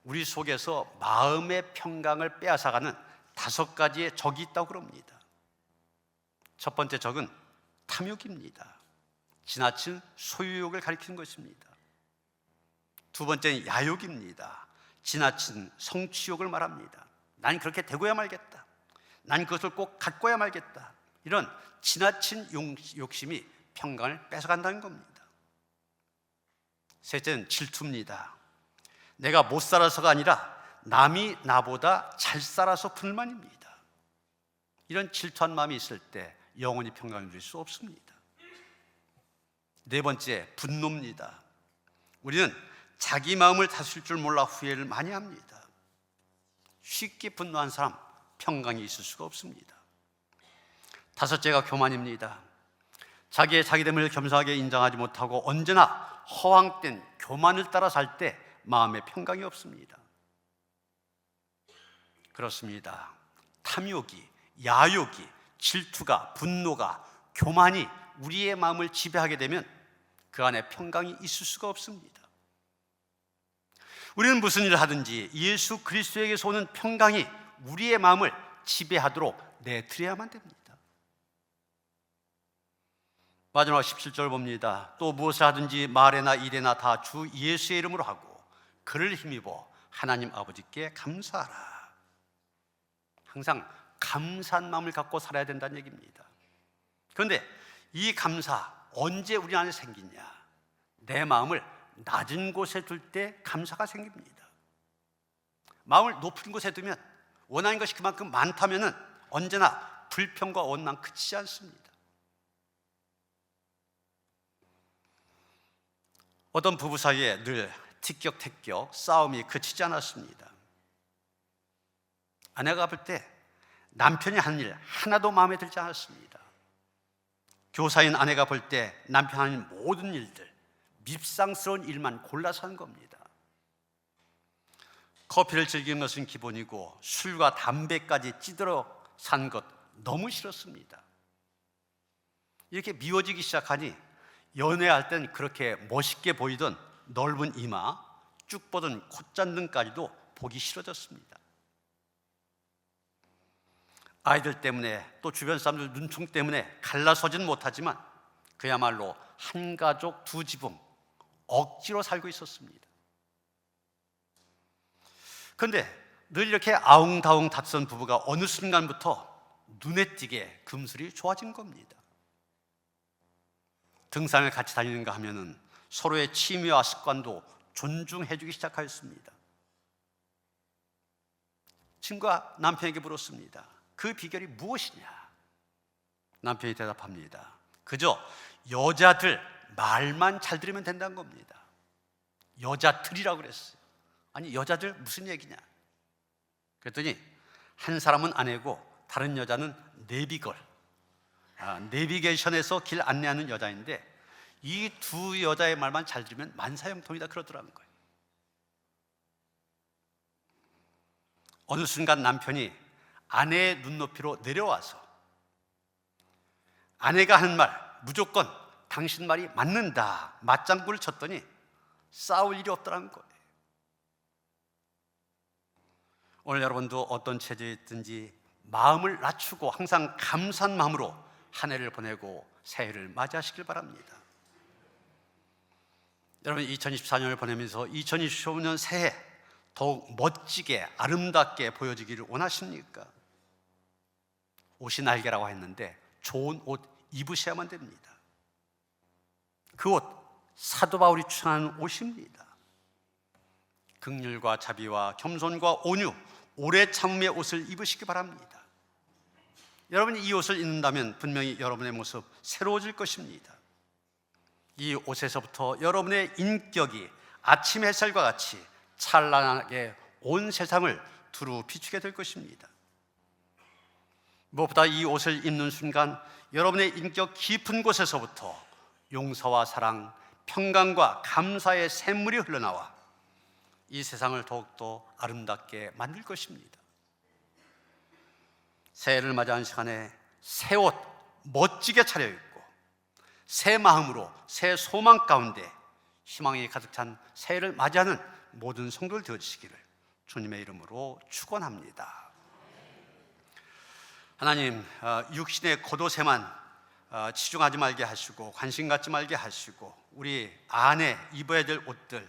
우리 속에서 마음의 평강을 빼앗아가는 5가지의 적이 있다고 그럽니다. 첫 번째 적은 탐욕입니다. 지나친 소유욕을 가리키는 것입니다. 두 번째는 야욕입니다. 지나친 성취욕을 말합니다. 난 그렇게 되고야 말겠다. 난 그것을 꼭 갖고야 말겠다. 이런 지나친 욕심이 평강을 뺏어간다는 겁니다. 셋째는 질투입니다. 내가 못 살아서가 아니라 남이 나보다 잘 살아서 불만입니다. 이런 질투한 마음이 있을 때 영원히 평강을 누릴 수 없습니다. 네 번째, 분노입니다. 우리는 자기 마음을 다스릴 줄 몰라 후회를 많이 합니다. 쉽게 분노한 사람 평강이 있을 수가 없습니다. 다섯째가 교만입니다. 자기의 자기됨을 겸손하게 인정하지 못하고 언제나 허황된 교만을 따라 살 때 마음에 평강이 없습니다. 그렇습니다. 탐욕이, 야욕이, 질투가, 분노가, 교만이 우리의 마음을 지배하게 되면 그 안에 평강이 있을 수가 없습니다. 우리는 무슨 일을 하든지 예수 그리스도에게서 오는 평강이 우리의 마음을 지배하도록 내드려야만 됩니다. 마지막 17절 봅니다. 또 무엇을 하든지 말에나 일에나 다 주 예수의 이름으로 하고 그를 힘입어 하나님 아버지께 감사하라. 항상 감사한 마음을 갖고 살아야 된다는 얘기입니다. 그런데 이 감사 언제 우리 안에 생기냐? 내 마음을 낮은 곳에 둘 때 감사가 생깁니다. 마음을 높은 곳에 두면 원하는 것이 그만큼 많다면 언제나 불평과 원망 그치지 않습니다. 어떤 부부 사이에 늘 티격태격 싸움이 그치지 않았습니다. 아내가 볼 때 남편이 하는 일 하나도 마음에 들지 않았습니다. 교사인 아내가 볼 때 남편 하는 모든 일들, 밉상스러운 일만 골라서 한 겁니다. 커피를 즐기는 것은 기본이고 술과 담배까지 찌들어 산 것 너무 싫었습니다. 이렇게 미워지기 시작하니 연애할 땐 그렇게 멋있게 보이던 넓은 이마, 쭉 뻗은 콧잔등까지도 보기 싫어졌습니다. 아이들 때문에 또 주변 사람들 눈총 때문에 갈라서진 못하지만 그야말로 한 가족 두 지붕 억지로 살고 있었습니다. 그런데 늘 이렇게 아웅다웅 다투던 부부가 어느 순간부터 눈에 띄게 금슬이 좋아진 겁니다. 등산을 같이 다니는가 하면은 서로의 취미와 습관도 존중해주기 시작하였습니다. 친구가 남편에게 물었습니다. 그 비결이 무엇이냐? 남편이 대답합니다. 그저 여자들 말만 잘 들으면 된다는 겁니다. 여자들이라고 그랬어요. 아니 여자들 무슨 얘기냐? 그랬더니 한 사람은 아내고 다른 여자는 내비걸, 내비게이션에서 길 안내하는 여자인데 이 두 여자의 말만 잘 들으면 만사형통이다 그러더라는 거예요. 어느 순간 남편이 아내의 눈높이로 내려와서 아내가 하는 말 무조건 당신 말이 맞는다 맞장구를 쳤더니 싸울 일이 없더라는 거예요. 오늘 여러분도 어떤 체제에 있든지 마음을 낮추고 항상 감사한 마음으로 한 해를 보내고 새해를 맞이하시길 바랍니다. 여러분 2024년을 보내면서 2025년 새해 더욱 멋지게 아름답게 보여지기를 원하십니까? 옷이 날개라고 했는데 좋은 옷 입으셔야만 됩니다. 그 옷 사도 바울이 추천하는 옷입니다. 긍휼과 자비와 겸손과 온유, 오래 참음의 옷을 입으시기 바랍니다. 여러분이 이 옷을 입는다면 분명히 여러분의 모습 새로워질 것입니다. 이 옷에서부터 여러분의 인격이 아침 햇살과 같이 찬란하게 온 세상을 두루 비추게 될 것입니다. 무엇보다 이 옷을 입는 순간 여러분의 인격 깊은 곳에서부터 용서와 사랑, 평강과 감사의 샘물이 흘러나와 이 세상을 더욱더 아름답게 만들 것입니다. 새해를 맞이하는 시간에 새 옷 멋지게 차려입고 새 마음으로 새 소망 가운데 희망이 가득 찬 새해를 맞이하는 모든 성도들 되어주시기를 주님의 이름으로 축원합니다. 하나님, 육신의 겉옷에만 치중하지 말게 하시고 관심 갖지 말게 하시고 우리 안에 입어야 될 옷들,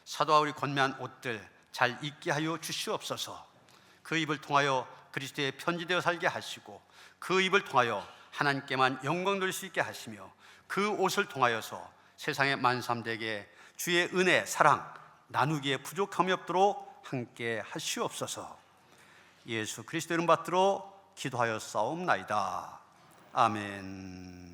사도 바울이 권면한 옷들 잘 입게 하여 주시옵소서. 그 입을 통하여 그리스도의 편지되어 살게 하시고 그 입을 통하여 하나님께만 영광 돌릴 수 있게 하시며 그 옷을 통하여서 세상의 만삼되게 주의 은혜, 사랑 나누기에 부족함이 없도록 함께 하시옵소서. 예수 그리스도 이름 받들어 기도하여 싸움나이다. 아멘.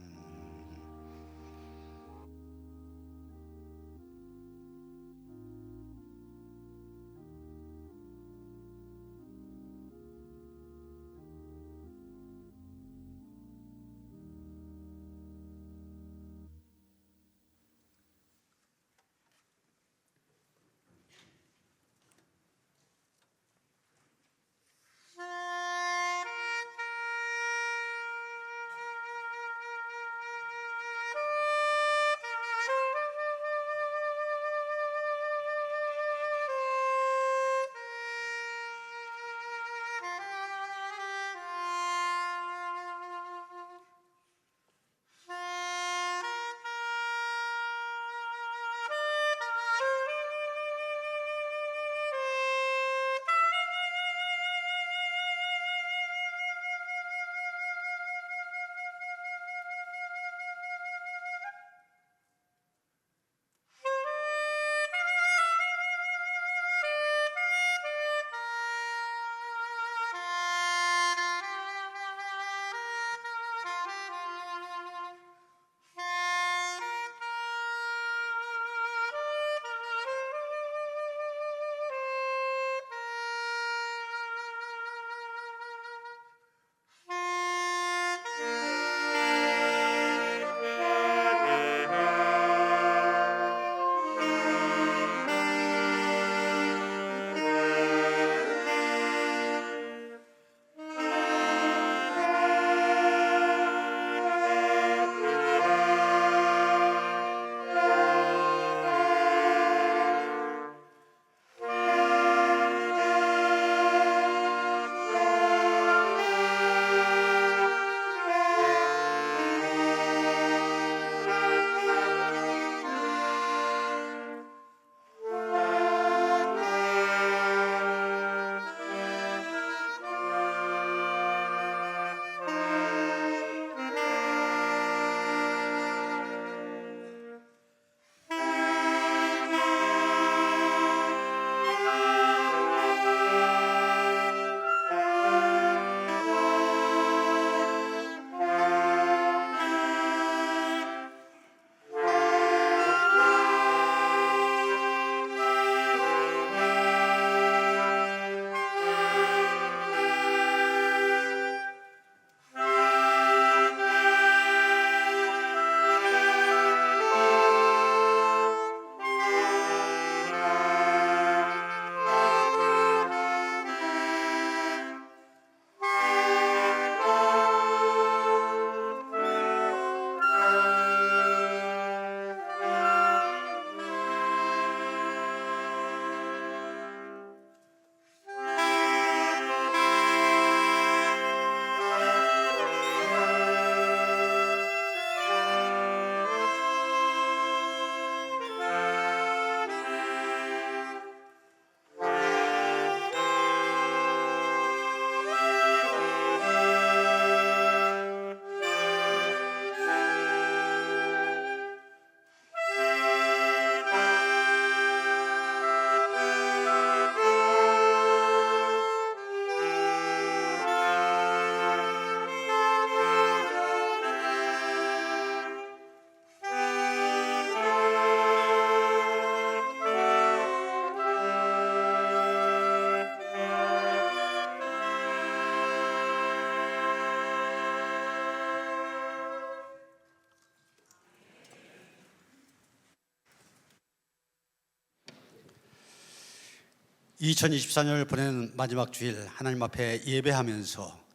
2024년을 보내는 마지막 주일 하나님 앞에 예배하면서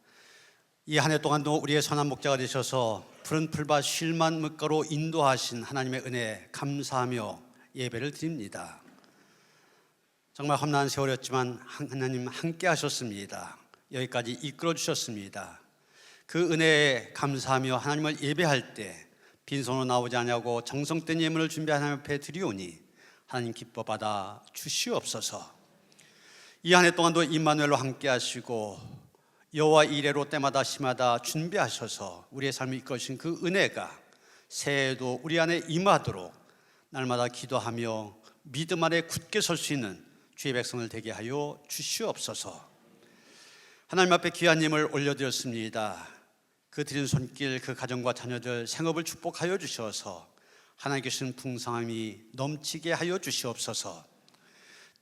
이 한 해 동안도 우리의 선한 목자가 되셔서 푸른 풀밭 쉴만 물가로 인도하신 하나님의 은혜에 감사하며 예배를 드립니다. 정말 험난한 세월이었지만 하나님 함께 하셨습니다. 여기까지 이끌어 주셨습니다. 그 은혜에 감사하며 하나님을 예배할 때 빈손으로 나오지 아니하고 정성된 예물을 준비한 하나님 앞에 드리오니 하나님 기뻐 받아 주시옵소서. 이 한 해 동안도 임마누엘로 함께 하시고 여호와 이레로 때마다 시마다 준비하셔서 우리의 삶을 이끌으신 그 은혜가 새해에도 우리 안에 임하도록 날마다 기도하며 믿음 안에 굳게 설 수 있는 주의 백성을 되게 하여 주시옵소서. 하나님 앞에 귀한 예물 올려드렸습니다. 그 드린 손길, 그 가정과 자녀들 생업을 축복하여 주셔서 하나님께 주신 풍성함이 넘치게 하여 주시옵소서.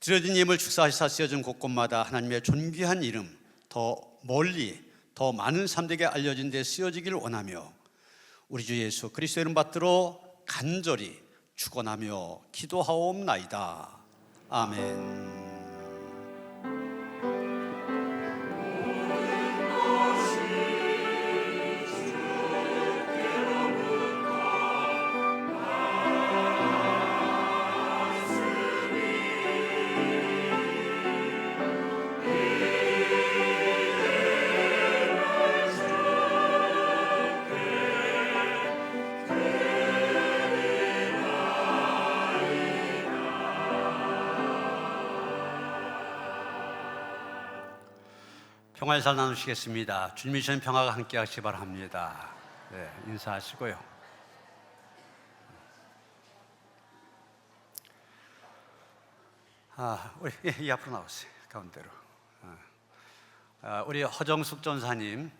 드려진 예물 축사하시사 쓰여진 곳곳마다 하나님의 존귀한 이름 더 멀리 더 많은 사람들에게 알려진 데 쓰여지기를 원하며 우리 주 예수 그리스도의 이름 받들어 간절히 축원하며 기도하옵나이다. 아멘. 평화의 살 나누시겠습니다. 주님이 주신 평화가 함께 하시기 바랍니다. 네, 인사하시고요. 우리 이 앞으로 나오세요. 가운데로. 우리 허정숙 전사님,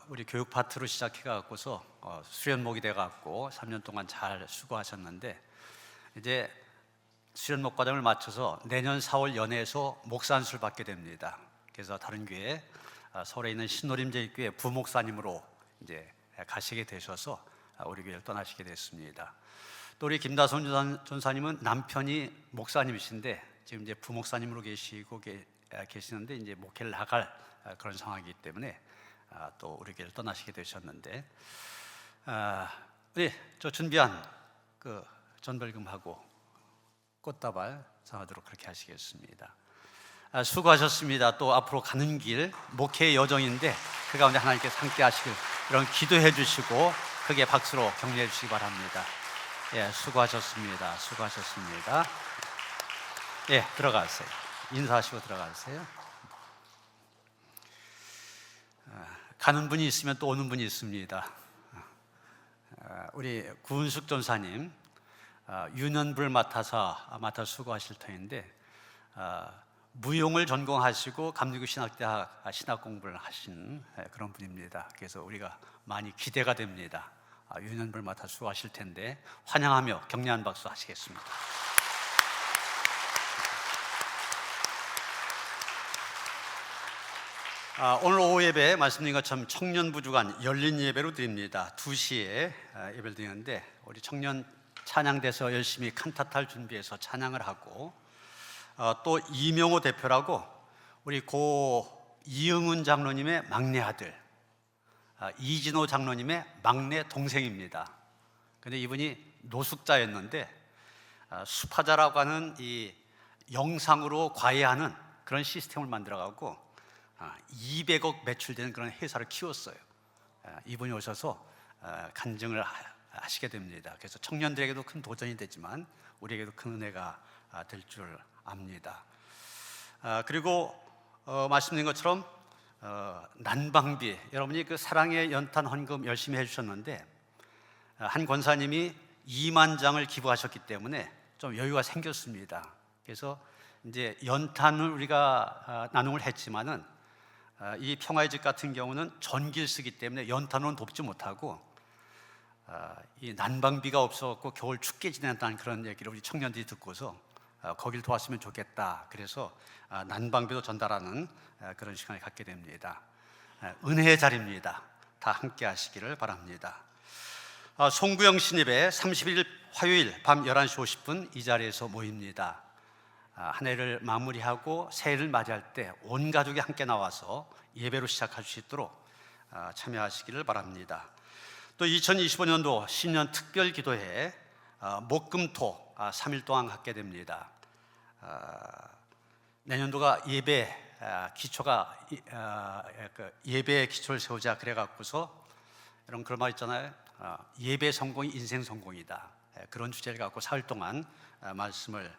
우리 교육 파트로 시작해갖고서 수련목이 돼갖고 3년 동안 잘 수고하셨는데 이제 수련목 과정을 마쳐서 내년 4월 연회에서 목사 안수를 받게 됩니다. 그래서 다른 교회 서울에 있는 신노림제일교회 부목사님으로 이제 가시게 되셔서 우리 교회를 떠나시게 됐습니다. 또 우리 김다솜 전사님은 남편이 목사님이신데 지금 이제 부목사님으로 계시는데 이제 목회를 나갈 그런 상황이기 때문에 또 우리 교회를 떠나시게 되셨는데 우리 저 준비한 그 전벌금하고 꽃다발 상하도록 그렇게 하시겠습니다. 수고하셨습니다. 또 앞으로 가는 길 목회의 여정인데 그 가운데 하나님께서 함께 하시길 이런 기도해 주시고 크게 박수로 격려해 주시기 바랍니다. 예, 수고하셨습니다. 수고하셨습니다. 예, 들어가세요. 인사하시고 들어가세요. 가는 분이 있으면 또 오는 분이 있습니다. 우리 구은숙 전사님 유년부를 맡아서 수고하실 터인데 무용을 전공하시고 감리교 신학대학 신학 공부를 하신 그런 분입니다. 그래서 우리가 많이 기대가 됩니다. 유년부를 맡아 수고하실 텐데 환영하며 격려한 박수 하시겠습니다. 오늘 오후 예배 말씀드린 것처럼 청년부 주간 열린 예배로 드립니다. 2시에 예배를 드리는데 우리 청년 찬양대에서 열심히 칸타타를 준비해서 찬양을 하고 또 이명호 대표라고 우리 고 이응훈 장로님의 막내 아들 이진호 장로님의 막내 동생입니다. 그런데 이분이 노숙자였는데 수파자라고 하는 이 영상으로 과외하는 그런 시스템을 만들어가고 200억 매출되는 그런 회사를 키웠어요. 이분이 오셔서 간증을 하시게 됩니다. 그래서 청년들에게도 큰 도전이 되지만 우리에게도 큰 은혜가 될 줄 압니다. 그리고 말씀드린 것처럼 난방비, 여러분이 그 사랑의 연탄 헌금 열심히 해주셨는데 한 권사님이 2만 장을 기부하셨기 때문에 좀 여유가 생겼습니다. 그래서 이제 연탄을 우리가 나눔을 했지만은 이 평화의 집 같은 경우는 전기를 쓰기 때문에 연탄으로는 돕지 못하고 이 난방비가 없어갖고 겨울 춥게 지낸다는 그런 얘기를 우리 청년들이 듣고서 거길 도왔으면 좋겠다. 그래서 난방비도 전달하는 그런 시간을 갖게 됩니다. 은혜의 자리입니다. 다 함께 하시기를 바랍니다. 송구영 신입회 31일 화요일 밤 11시 50분 이 자리에서 모입니다. 한 해를 마무리하고 새해를 맞이할 때 온 가족이 함께 나와서 예배로 시작할 수 있도록 참여하시기를 바랍니다. 또 2025년도 신년 특별 기도회 목금토 3일 동안 갖게 됩니다. 내년도가 예배 기초가 예배의 기초를 세우자 그래갖고서 이런 그런 말 있잖아요. 예배 성공이 인생 성공이다. 그런 주제를 갖고 4일 동안 말씀을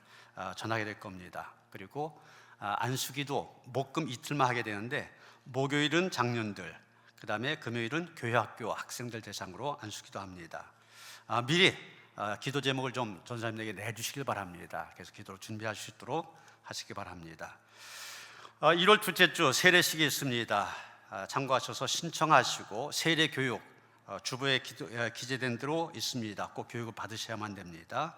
전하게 될 겁니다. 그리고 안수기도 목금 이틀만 하게 되는데 목요일은 장년들, 그 다음에 금요일은 교회학교 학생들 대상으로 안수기도 합니다. 미리 기도 제목을 좀 전사님에게 내주시길 바랍니다. 그래서 기도를 준비할 수 있도록 하시기 바랍니다. 1월 둘째 주 세례식이 있습니다. 참고하셔서 신청하시고 세례 교육 주보에 기재된 대로 있습니다. 꼭 교육을 받으셔야만 됩니다.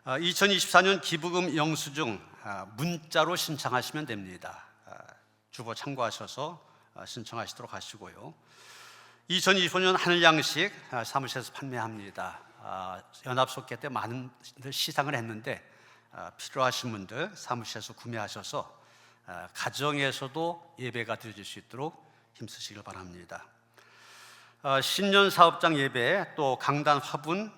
2024년 기부금 영수증 문자로 신청하시면 됩니다. 주보 참고하셔서 신청하시도록 하시고요. 2025년 하늘양식 사무실에서 판매합니다. 연합속회 때 많은 시상을 했는데 필요하신 분들 사무실에서 구매하셔서 가정에서도 예배가 드려질 수 있도록 힘쓰시길 바랍니다. 신년 사업장 예배, 또 강단 화분,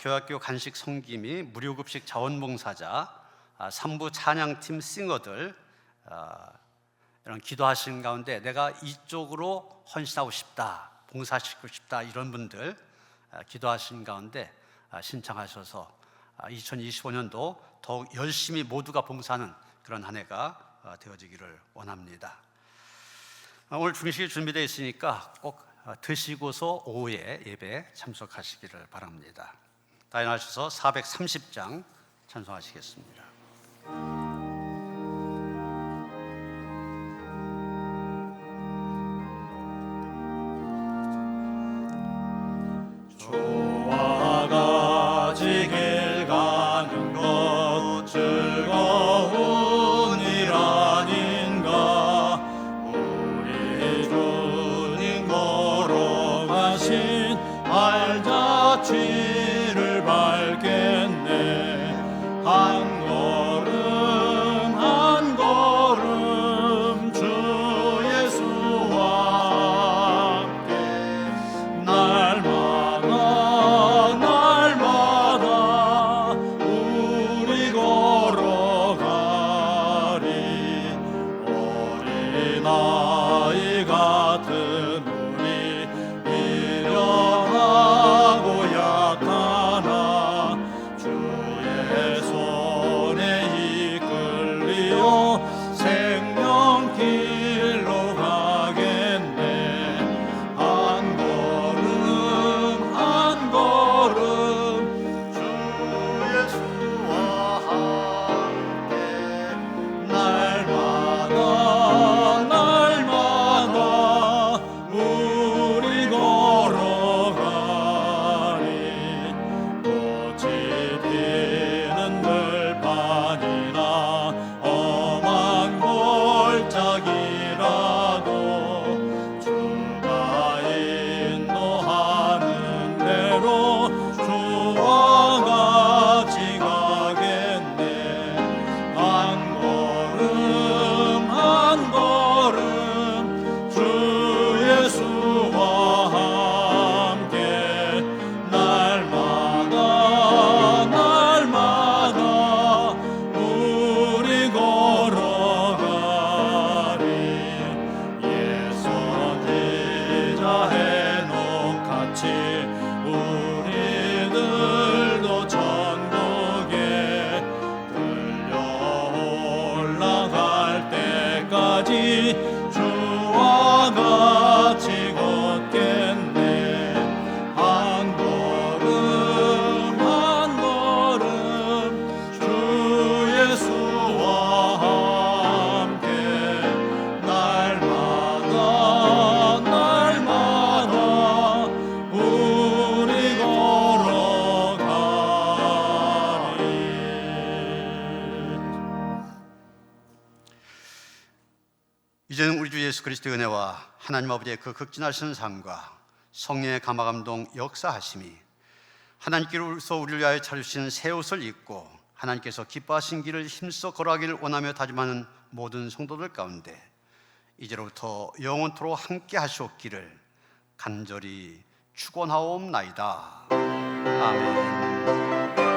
교학교 간식 섬김이, 무료급식 자원봉사자, 3부 찬양팀 싱어들 이런 기도하시는 가운데 내가 이쪽으로 헌신하고 싶다, 봉사시키고 싶다 이런 분들 기도하시는 가운데 신청하셔서 2025년도 더욱 열심히 모두가 봉사하는 그런 한 해가 되어지기를 원합니다. 오늘 중식이 준비되어 있으니까 꼭 드시고서 오후에 예배 참석하시기를 바랍니다. 다 일어나셔서 430장 찬송하시겠습니다. 주와 같이 길 가는 것 즐거운 일 아닌가. 우리 주님 걸어가신 알자취를 밟겠네. 한 걸음 한 걸음 주 예수와 함께 날마다 우리 걸어가리. 어린아이 같은 우리 미련하고 약하나 주의 손에 이끌리어 생명길로 가겠네. 한 걸음 한 걸음 주 예수와 함께 날마다 우리 걸어가리. 꽃이 피는 들판이나 험한 골짜기라도 주가 인도하는 대로 주와 같이 가겠네. 한 걸음 한 걸음 주 예수와 함께 날마다 우리 걸어가리. 예수 지자 해놓은 같이 우리들도 천국에 들려 올라갈 때까지 주와 같이 걷겠네. 한 걸음 한 걸음 주 예수와 함께 날마다 우리 걸어가리. 이제는 우리 주 예수 그리스도의 은혜와 하나님 아버지의 그 극진하신 삶과 성령의 감화감동 역사하심이 하나님께로서 우리를 위하여 차려주신 새 옷을 입고 하나님께서 기뻐하신 길을 힘써 걸어가기를 원하며 다짐하는 모든 성도들 가운데 이제로부터 영원토록 함께 하시옵기를 간절히 축원하옵나이다. 아멘.